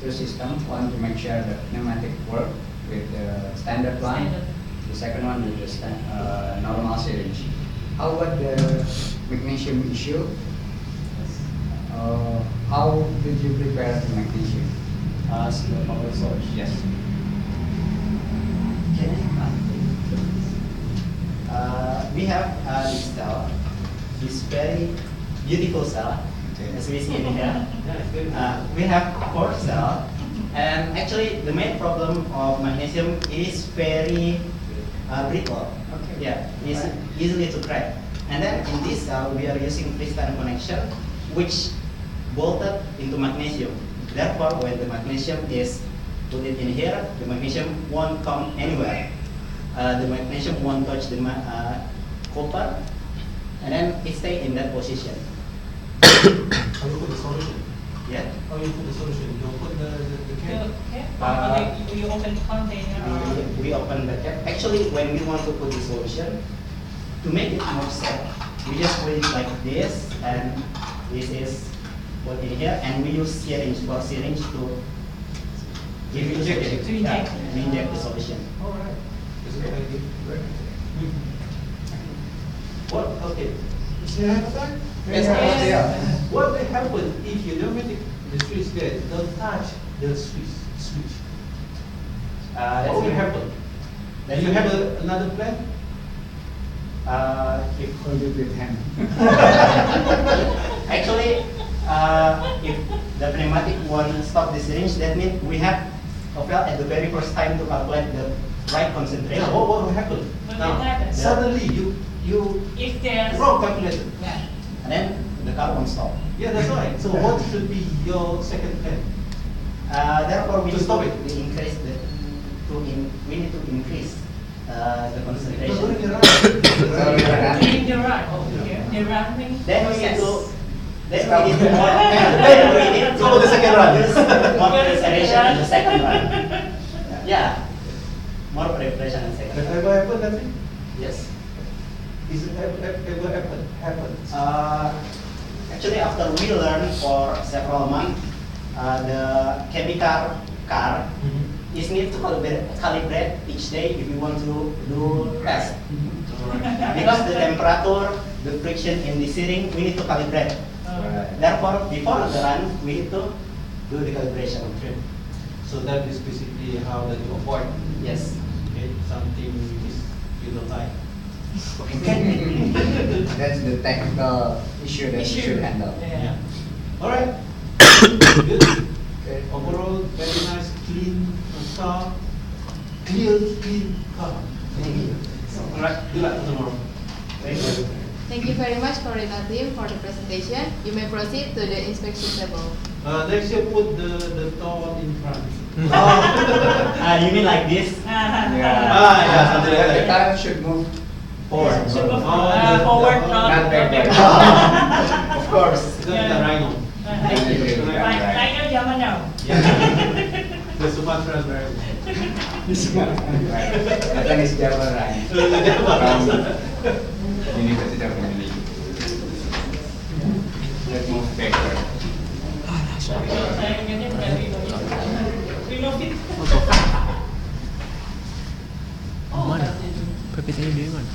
two systems, one to make sure the pneumatic work with the standard one, the second one with the normal syringe. How about the magnesium issue? How did you prepare the magnesium? as the power source. Yes. We have this cell, this very beautiful cell, as we see in here. We have 4 cells, and actually the main problem of magnesium is very brittle. Okay. Yeah, it's easily to crack. And then in this cell, we are using crystalline connection, which bolted into magnesium. Therefore, when the magnesium is put it in here, the magnesium won't come anywhere. The magnesium won't touch the copper, and then it stays in that position. How you put the solution? Yeah. How you put the solution? You put the cap? You open the container. We open the cap. Actually, when we want to put the solution, to make it more safe, we just put it like this, and this is put in here, and we use syringe to give it to inject the solution. All right. What? Okay. Is there a time? Yes. What will happen if you don't make the switch there? Don't touch the switch. What will happen? Do you have another plan? If hold it with hand. Actually, if the pneumatic won't stop the syringe, that means we have a fail at the very first time to calculate the right concentration. Now, what will happen? What Now, will happen? suddenly you If there's wrong calculation. yeah. And then the car won't stop. Yeah, that's right. So what should be your second plan? Therefore, we To need stop to it. increase we need to increase the concentration. During the run. During the run. The running Then we need process. to then we need to So the second run. use more preparation in the second run. Yeah, more preparation in the second That run. ever happened, that thing? Yes. Is it ever happened? Actually, after we learn for several months, the chemical car is need to calibrate each day if you want to do test. Because the temperature, the friction in the steering, we need to calibrate. Therefore, before the run, we need to do the calibration. Okay. So that is basically how that you avoid. Yes. Okay, something is you don't like. That's the technical issue that you should handle. Yeah. All right. Good. Okay. Overall, very nice, clean car. Clean car. Thank you. All right. Good luck tomorrow. Thank you. Thank you very much, Coordinator team, for the presentation. You may proceed to the inspection table. Next year, put the door in front. You mean like this? Yeah, something like The that. car should move forward. Should go the- forward, Not backward. Of course. It's a rhino. Rhino zaman now. The Sumatran variety. That one is Java Rhino. University of Indonesia. Let's move backward. Saya ingatnya bukan Renovit. Mana? PPT-nya dari mana?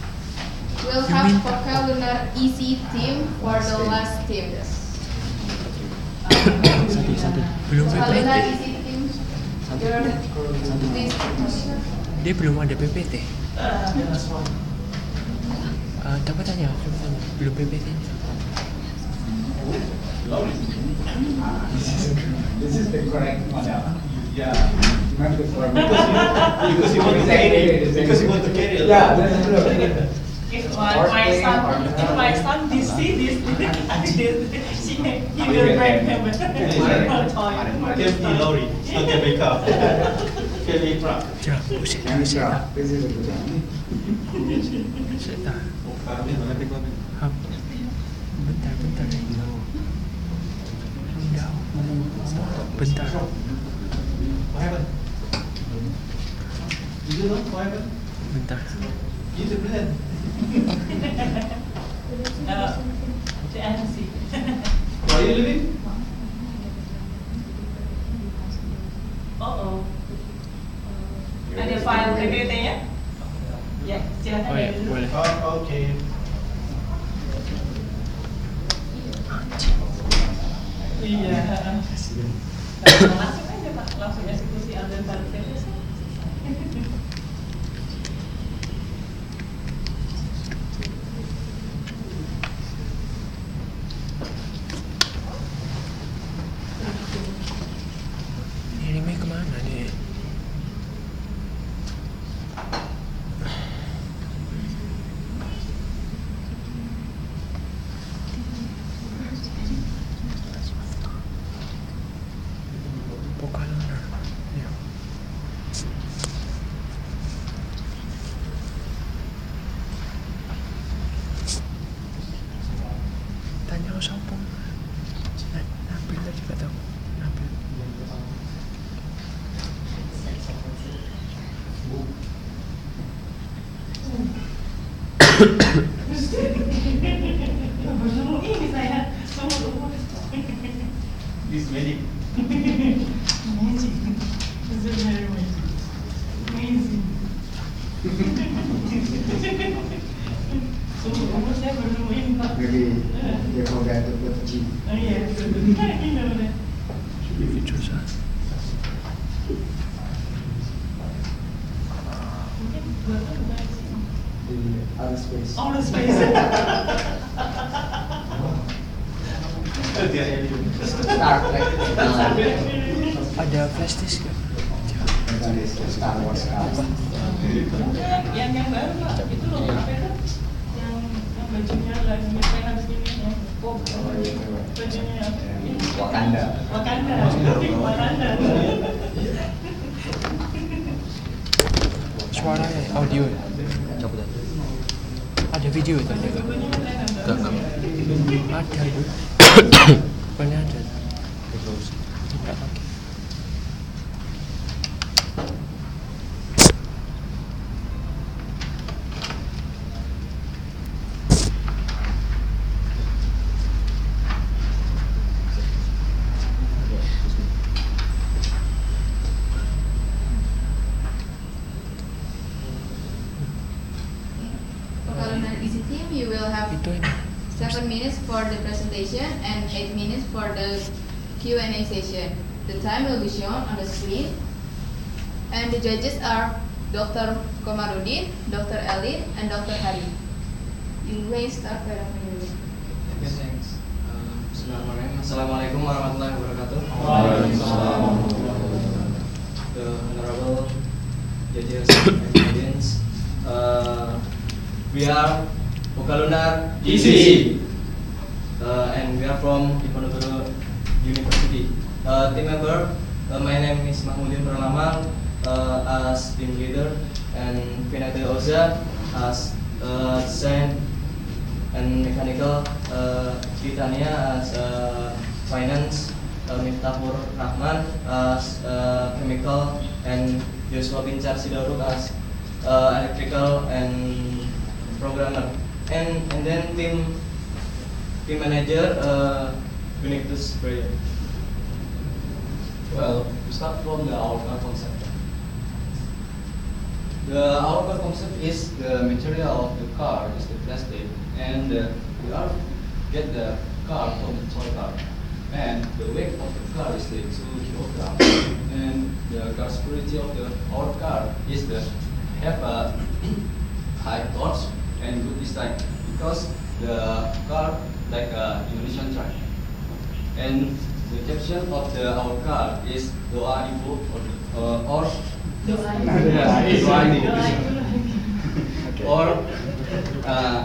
We'll have vocabulary easy team for the last team. Satu. Belum Vocabulary PPT. easy team. Please. Dia belum ada PPT. Coba tanya. Belum PPT-nya. This is the correct model. Yeah. Not the form. Because you want to carry it. Because you want to carry it. Yeah, that's true. If my son see this, he will break him. Empty lorry. It's not a backup. Carry truck. Ya, buset. This is a good one. Sebentar. Bentar. Bentar. What happened? You know what happened? Bentar. You the plan. To NC. Where are you living? Ada file PPT-nya? Ya, silakan. Oh ya, boleh. Oh, okay. Iya. Langsung aja, Pak. langsung eksekusi azan maghrib. Ini Mei kemana nih? Bukan. Ya. Tanya siapa? Nabil tadi kata Nabil. Ini saya This medic. Magic. This is very magic. Amazing. Umur saya baru nemuin Pak. Maybe they forgot to put G. Oh iya. Ini udah. Video sah. Mungkin buatan udah sih. The outer space. Outer space. Star Trek. Ada flash disk gak? That one is Star Wars cars. Yang baru Pak, itu loh apa itu? Yang bajunya lagi nyetel begini ya. Oh, bajunya apa? Wakanda. Wakanda. Suaranya audio ya? Coba ada video itu juga? Ada Bu. Pokoknya ada. Tidak lagi. For Kalender Easy Team, you will have Itu ini. 7 minutes for the presentation and 8 minutes for the Q&A session. The time will be shown on the screen. And the judges are Dr. Komarudin, Dr. Elin, and Dr. Hari. You may start by Dr. Elin. Okay, thanks. Bismillahirrahmanirrahim. Assalamualaikum warahmatullahi wabarakatuh. Waalaikumsalam. The honorable judges and audience. We are Pokalunar ICECC. And we are from Diponegoro University. Team member, my name is Mahmudin Pranama as team leader, and Pinate Oza as design and mechanical, Titania as finance, Miftahur Rahman as chemical, and Joshua Bincar Sidaruk as electrical and programmer. And then team manager, Benedictus Prayer. Well, we start from the outcome concept. The outcome concept is the material of the car is the plastic, and we are get the car from the toy car, and the weight of the car is the 2 kilograms, and the car security of our car is the have a high torque and good design because the car like a Indonesian truck, and the caption of our car is doa ibu or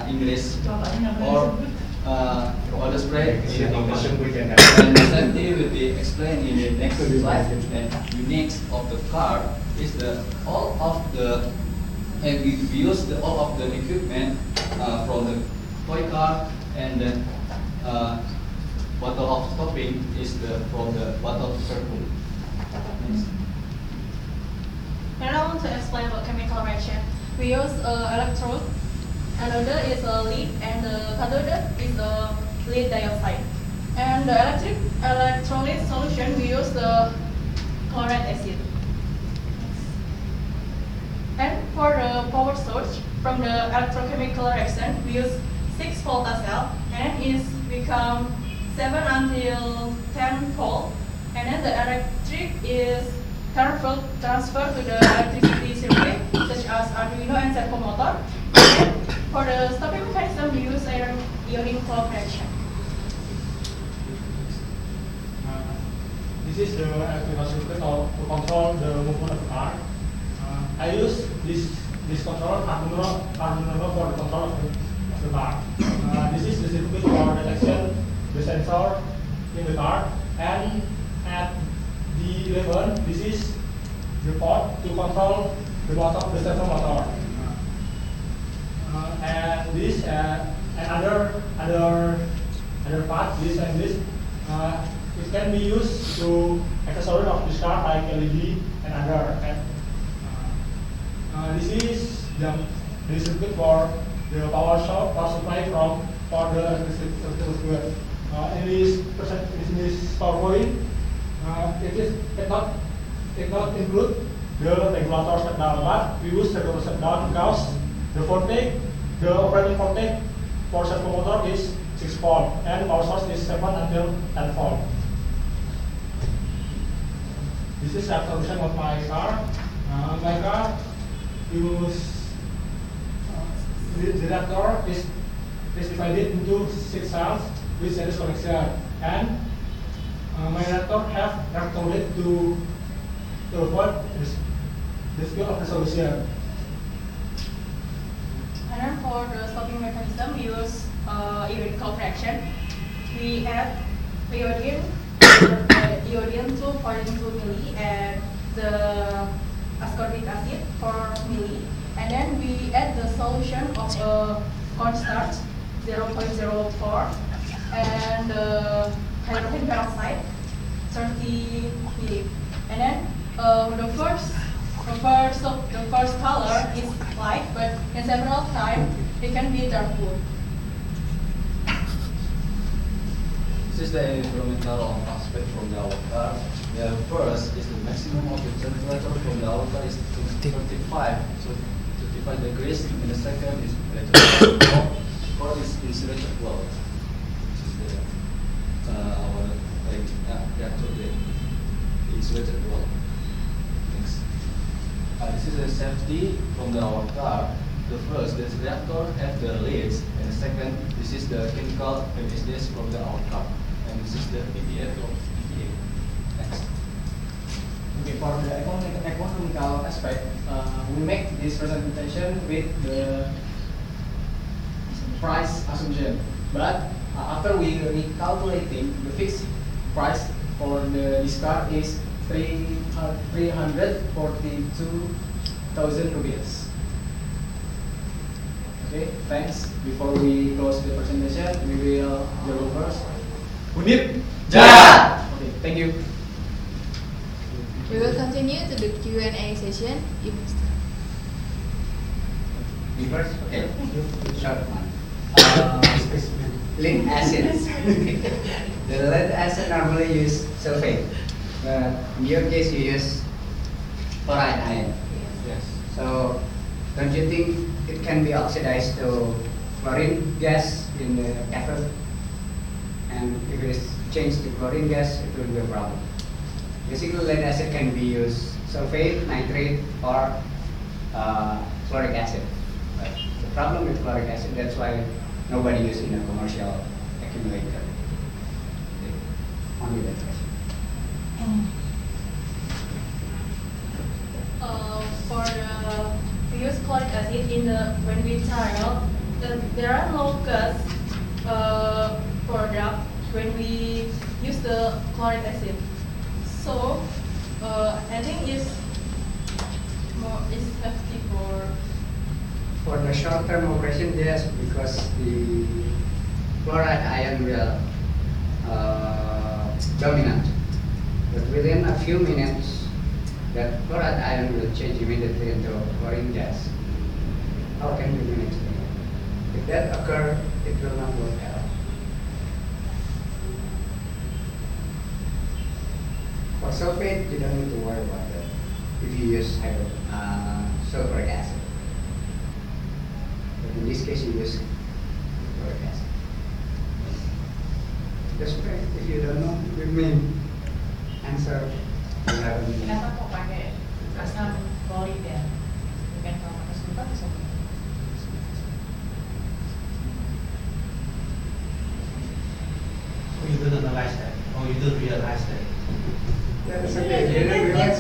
English or water spray in English. And the safety will be explained in the next slide. And unique of the car is the all of the and we use the all of the equipment from the toy car, and then bottle of stopping is from the bottle of perfume. And I want to explain about chemical reaction. We use electrode, another is a lead, and the cathode is a lead dioxide. And the electrolyte solution, we use the chloride acid. And for the power source, from the electrochemical reaction, we use 6 volt cell, and it is become 7 until 10 volt. And then the electric is transfer to the electricity circuit, such as Arduino and servo motor. And for the stopping mechanism, we use ionic flow reaction. This is the electrical circuit to control the movement of the car. I use this controller Arduino for the control of the car. This is the circuit for detection the sensor in the car, and at D11 this is the port to control the motor, the servo motor. And this and other parts, this and this, it can be used to accessory of this car like LED and other. And this is the circuit for the power supply for the electricity circuit. In this PowerPoint, it not include the regulator shutdown, but we use the regulator shutdown because the operating voltage for servo motor is 6 volt and power source is 7 until 10 volt. This is a solution of my car. My car use the reactor is divided into 6 cells with series connection, and my reactor have electrode to avoid the spill of the solution. And then for the stopping mechanism, we use ionic reaction. We add iodine, iodine to 42 milli, and the ascorbic acid 4 milli, and then we add the solution of cornstarch 0.04 and hydrogen peroxide 30 milli. And then the first color is light, but in several times it can be dark blue. This is the environmental aspect from the car. The first is the maximum of the temperature from the car is 35 degrees, and the second is electrical. Fourth is insulated cloth. This is the our reactor, the insulated cloth. Next, this is the safety from our car. The first, this reactor have the lids, and the second, this is the chemical emissions from our car, and this is the EPA from EPA. Next. Okay, for the economical aspect, we make this presentation with the price assumption, but after we recalculating, the fixed price for this car is 342,000 rupees. Okay, thanks. Before we close the presentation, we will go first. Undip Jaya. Okay, thank you. We will continue to the Q&A session. You must start. Me first? Okay. Short one. Lead acids. The lead acid normally use sulfate, but in your case you use chloride ion. Yes. So don't you think it can be oxidized to chlorine gas in the cathode? And if it is changed to chlorine gas, it will be a problem. Basically, lead acid can be used sulfate, nitrate, or chloric acid. But the problem with chloric acid, that's why nobody uses in a commercial accumulator. Okay. Only that question. For the we use chloric acid in the when we trial, there are no gas product when we use the chloric acid. So I think it's safety for the short-term operation, yes, because the chloride ion will dominant. But within a few minutes, that chloride ion will change immediately into chlorine gas. How can we manage that? If that occurs, it will not work out. For sulfate, you don't need to worry about that if you use sulfuric acid. But in this case, you use sulfuric acid. Just if you don't know, give me answer. You have a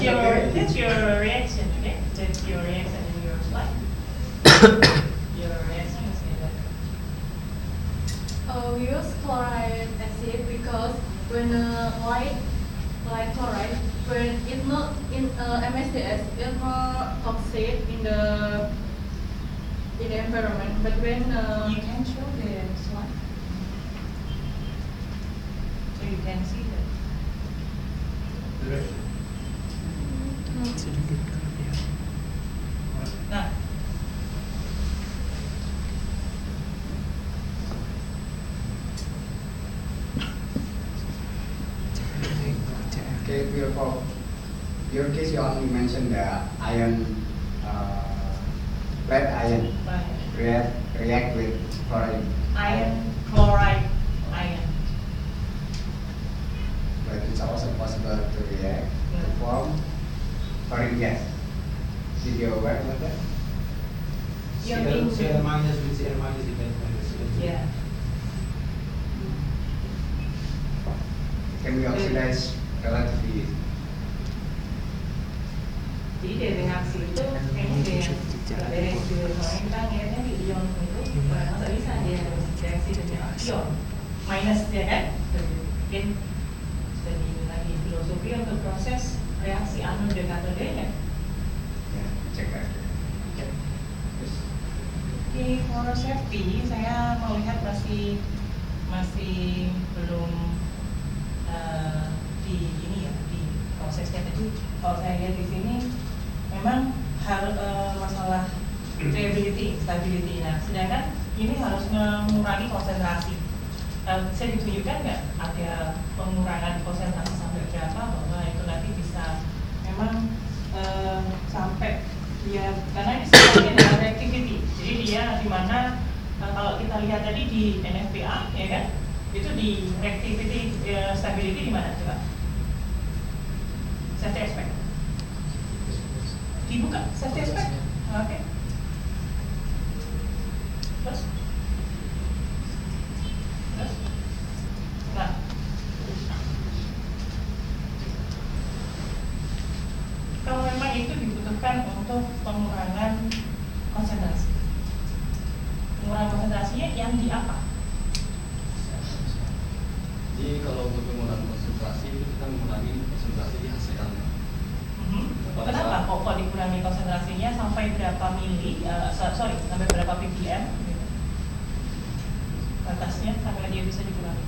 that's your reaction, okay? That's your reaction in your slide. Your reaction is that. We use chloride acid because when light chloride, when it's not in MSDS, it's not toxic in the environment. But when you can show the slide, so you can see that. Nah. Okay, for your case, you only mentioned the iron, red iron, react with chlorine. Chloride iron. But it's also possible to react to form chlorine gas. Did you aware about that? Cl minus with Cl minus depends on the Cl2. Yeah. Can we oxidize relatively? Jadi dari reaksi itu kayaknya dari kemarin kita ngeliatnya di ion itu masa bisa dia reaksi dengan ion minus ya kan? Mungkin dari lagi filosofi untuk proses reaksi anode katodenya. Ya, cek aja. Di for safety saya melihat masih belum di ini ya di prosesnya tadi. Kalau saya lihat di sini memang harus masalah reliability, stability. Nah, sedangkan ini harus mengurangi konsentrasi. Bisa ditunjukkan nggak ada pengurangan konsentrasi sampai berapa bahwa itu nanti bisa memang sampai dia karena ini sebenarnya adalah reactivity. Jadi dia di mana kalau kita lihat tadi di NFPA ya kan itu di reactivity stability di mana coba? Safety aspect. Dibuka safety aspect. Oke. Terus? Nah. Kalau memang itu dibutuhkan untuk pengurangan konsentrasi. Pengurangan konsentrasinya yang di apa? Jadi kalau untuk pengurangan konsentrasi itu kita mengurangi konsentrasi di hasilkannya. Kenapa kok dikurangi konsentrasinya sampai berapa sampai berapa ppm? Gitu. Batasnya sampai dia bisa dikurangi.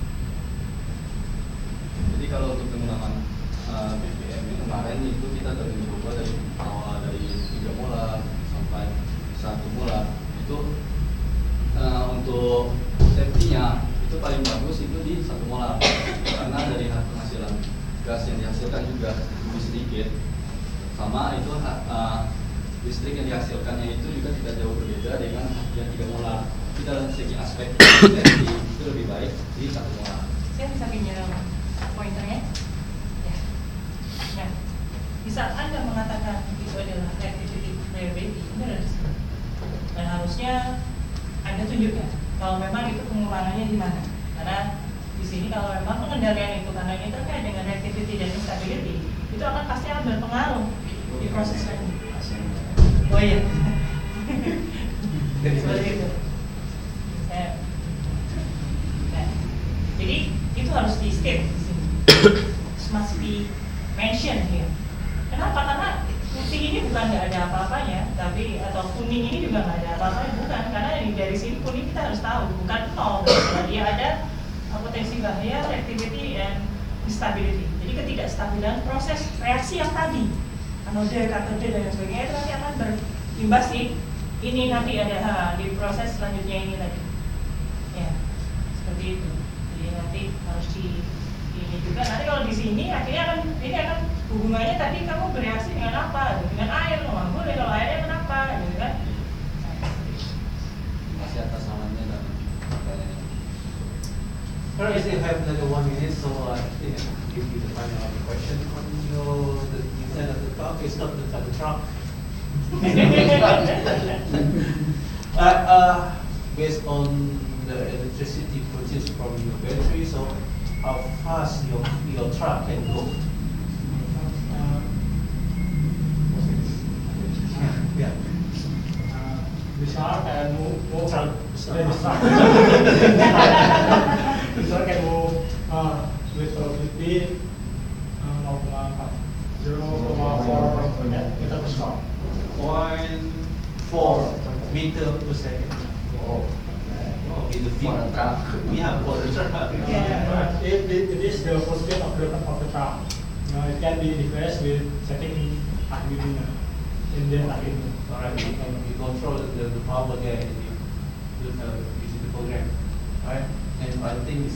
Jadi kalau untuk pengurangan ppm kemarin itu kita dari mencoba dari 3 molar sampai 1 molar itu untuk safety-nya itu paling bagus itu di 1 molar karena dari penghasilan gas yang dihasilkan juga lebih sedikit sama itu listrik yang dihasilkannya itu juga tidak jauh berbeda dengan yang 3 molar. Jadi dalam segi aspek safety itu lebih baik di 1 molar. Saya bisa pinjam pointernya? Ya. Nah, di saat Anda mengatakan itu adalah reactivity reliability, ini ada di sini. Dan harusnya Anda tunjukkan kalau memang itu pengurangannya di mana. Karena di sini kalau memang pengendalian itu karena ini terkait dengan reactivity dan instability, itu akan pasti akan berpengaruh di proses lagi. Oh iya. Seperti itu. Nah, jadi itu harus di state di sini. Must be mentioned here. Kenapa? Karena putih ini bukan nggak ada apa-apanya, tapi atau kuning ini juga nggak ada apa-apanya, bukan. Karena dari sini kuning kita harus tahu, bukan nol. Kalau dia ada potensi bahaya, reactivity, and instability. Jadi ketidakstabilan proses reaksi yang tadi, anode, katode, dan sebagainya itu nanti akan berimbas di ini nanti ada di proses selanjutnya ini tadi. Ya, seperti itu. Jadi nanti harus di ini juga. Nanti kalau di sini akhirnya ini akan hubungannya tadi kamu bereaksi dengan apa? Dengan air, nggak boleh kalau airnya kenapa, gitu kan? Masih atas namanya dan pertanyaannya. Well, I still have another 1 minute, so I think I can give you the final question on the design of the truck. It's not the truck. Based on the electricity produced from your battery, so how fast your truck can go? move from this truck. This one can move with velocity 0.4 meter per second. 0.4 meter per second. Oh, in the big truck. Yeah, for the truck. It is the full speed of the truck. It can be decreased with setting in the target. Alright, you control the power there and you use the program. Right? And I think it's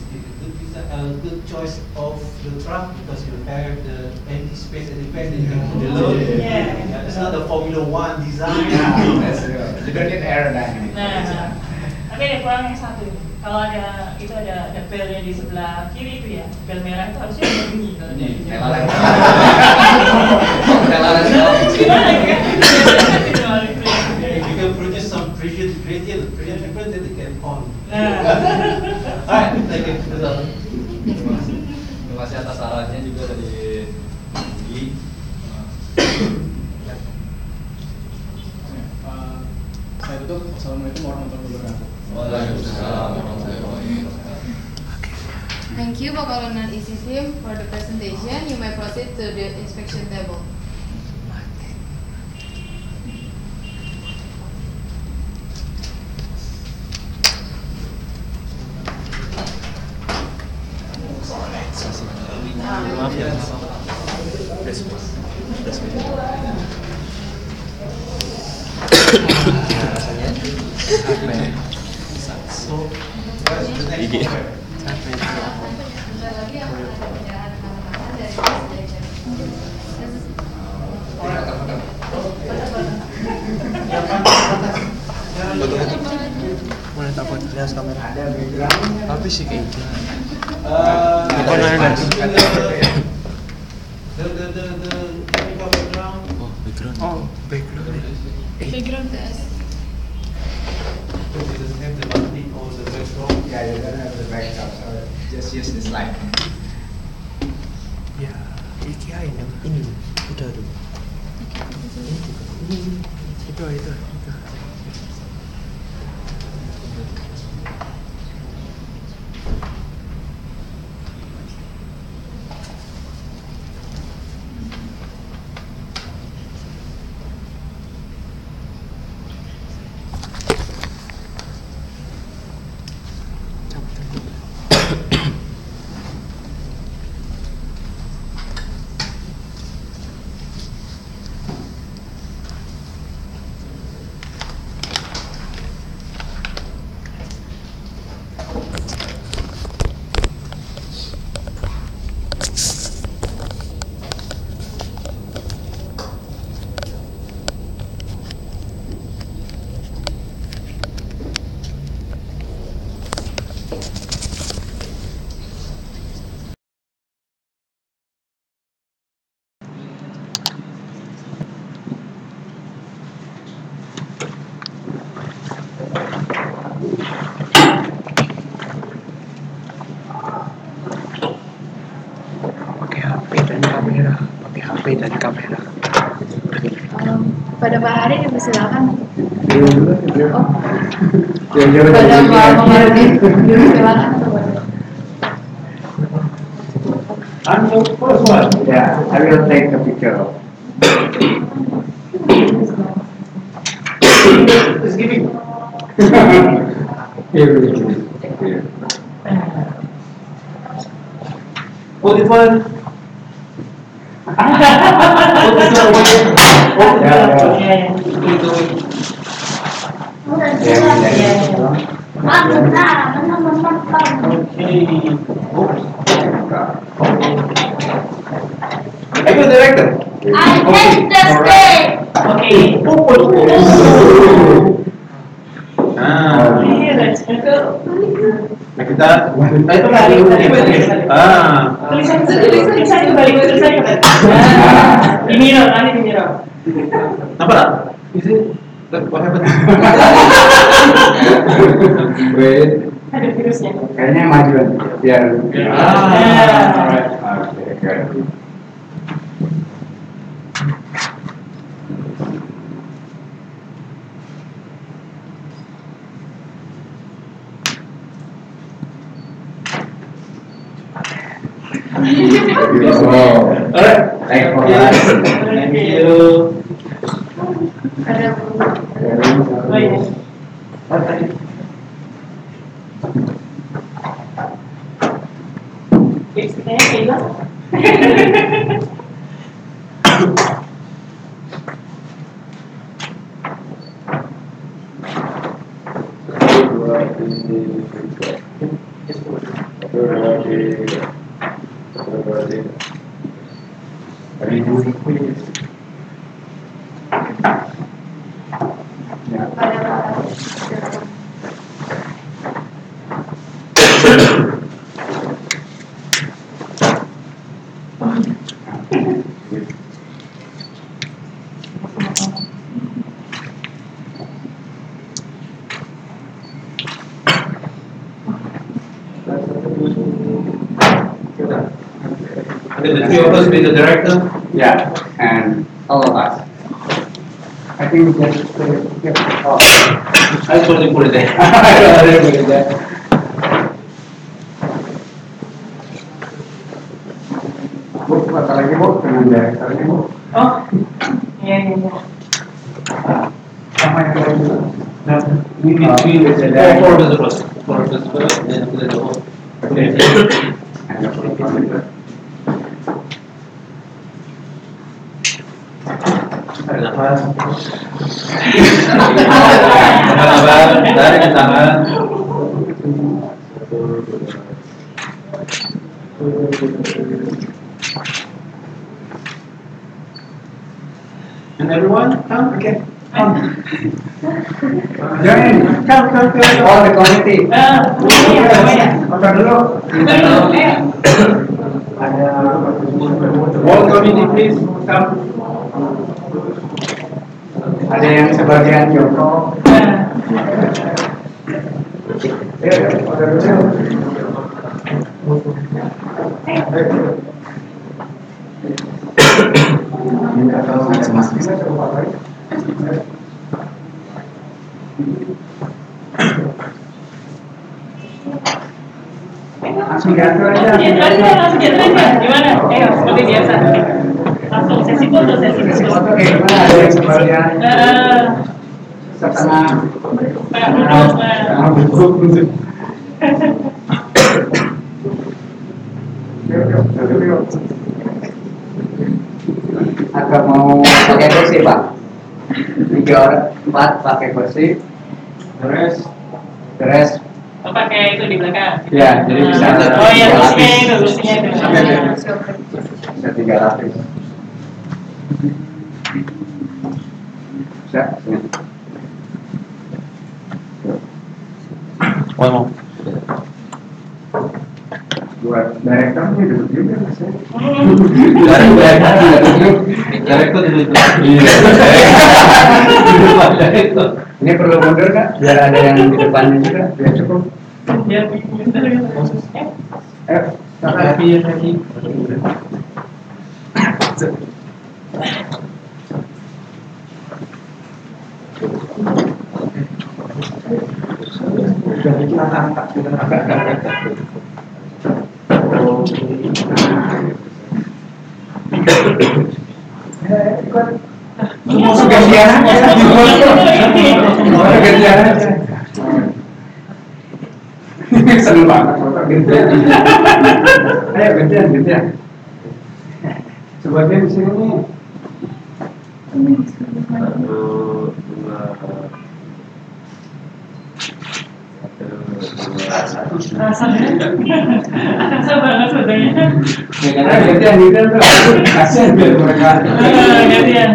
a good choice of the truck because you have the empty space independent the load. Yeah. It's not the Formula One design. You don't need aerodynamic. Nah, tapi ada kurang yang satu. Kalau ada itu ada belnya di sebelah kiri itu ya, bel merah itu harusnya ada bunyi kalau ada. If you can produce some pressure gradient difference, then it can on. Alright, thank you. Terima kasih atas sarannya juga dari Gi. Saya tutup. Assalamualaikum warahmatullahi wabarakatuh. Waalaikumsalam warahmatullahi wabarakatuh. Thank you, Bapak Colonel ICECC, for the presentation. You may proceed to the inspection table. Maaf ya. Rasanya capek. Gigi. Capek. Sebentar lagi akan ada penjelasan tambahan dari presentation. Mana takut lihat kamera. Ada background. Tapi sih kayak gitu. Bukan ada. The chemical background. Oh, background. Oh, background. Background test. It doesn't have the button or the background. Yeah, you don't have the background, so just use the slide. Ya, ini udah tuh. Itu. dan kamera. Pada Pak Hari dipersilakan. Oh. Pada Pak Komarudin dipersilakan. First one, yeah, I will take a picture of. Just give me. Here. Put it one. Are you a director? I hate the state. Okay. Nah kita itu lagi tulisan kembali ke tulisan kembali. Ini apa? What happened? Wait. Ada virusnya. Kayaknya majuan biar. Alright. Okay, good. Kayaknya hilang. Okay, the three of us be the director. Yeah, and all of us. I think we can I just want to put it there. I already put it there. Bu, kata lagi bu, dengan direkturnya bu. Oh, iya iya iya. Sama yang lain juga. We need four visitors. Four visitors, then the whole. Okay. Tarik ke tangan. And everyone, come, okay, come. Join, come. All the committee. Foto dulu. Ada All committee, please, come. ada yang sebagian Joko. Foto dulu. Langsung diatur aja. Langsung diatur aja. Gimana? Ayo, seperti biasa. Langsung sesi foto. Foto kayak gimana? Ada yang sebagian setengah duduk. Agak mau pakai kursi pak, 3 orang, 4 pakai kursi, beres. Oh, pakai itu di belakang. Ya, jadi bisa. Oh iya, kursinya itu. Bisa 3 lapis. Bisa. Buat director ini duduk juga mas ya. Director duduk. Ini perlu mundur kak, biar ada yang di depannya juga, biar cukup. Biar pinter gitu. Happy. Gantian aja. Seru banget foto gantian. Ayo gantian. Sebagian di sini nih. 1, 2, Rasa banget sebetulnya. Gantian tuh. Kasian biar mereka. Gantian.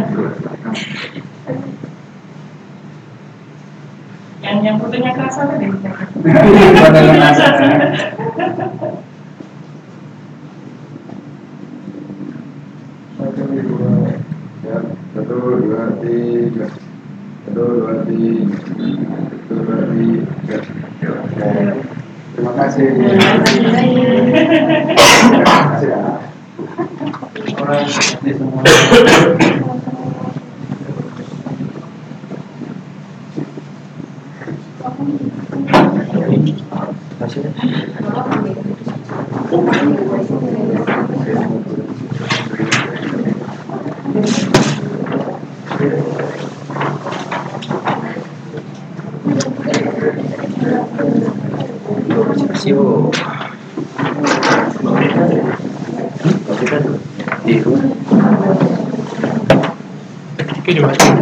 Yang fotonya kerasa tadi. Satu, dua, tiga. Terima kasih. Yuk. Oke, dimatiin.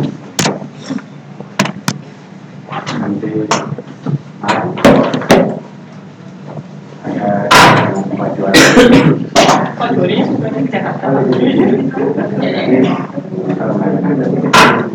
Nanti ada kemajuan. Pak Dori sebenarnya ke Jakarta.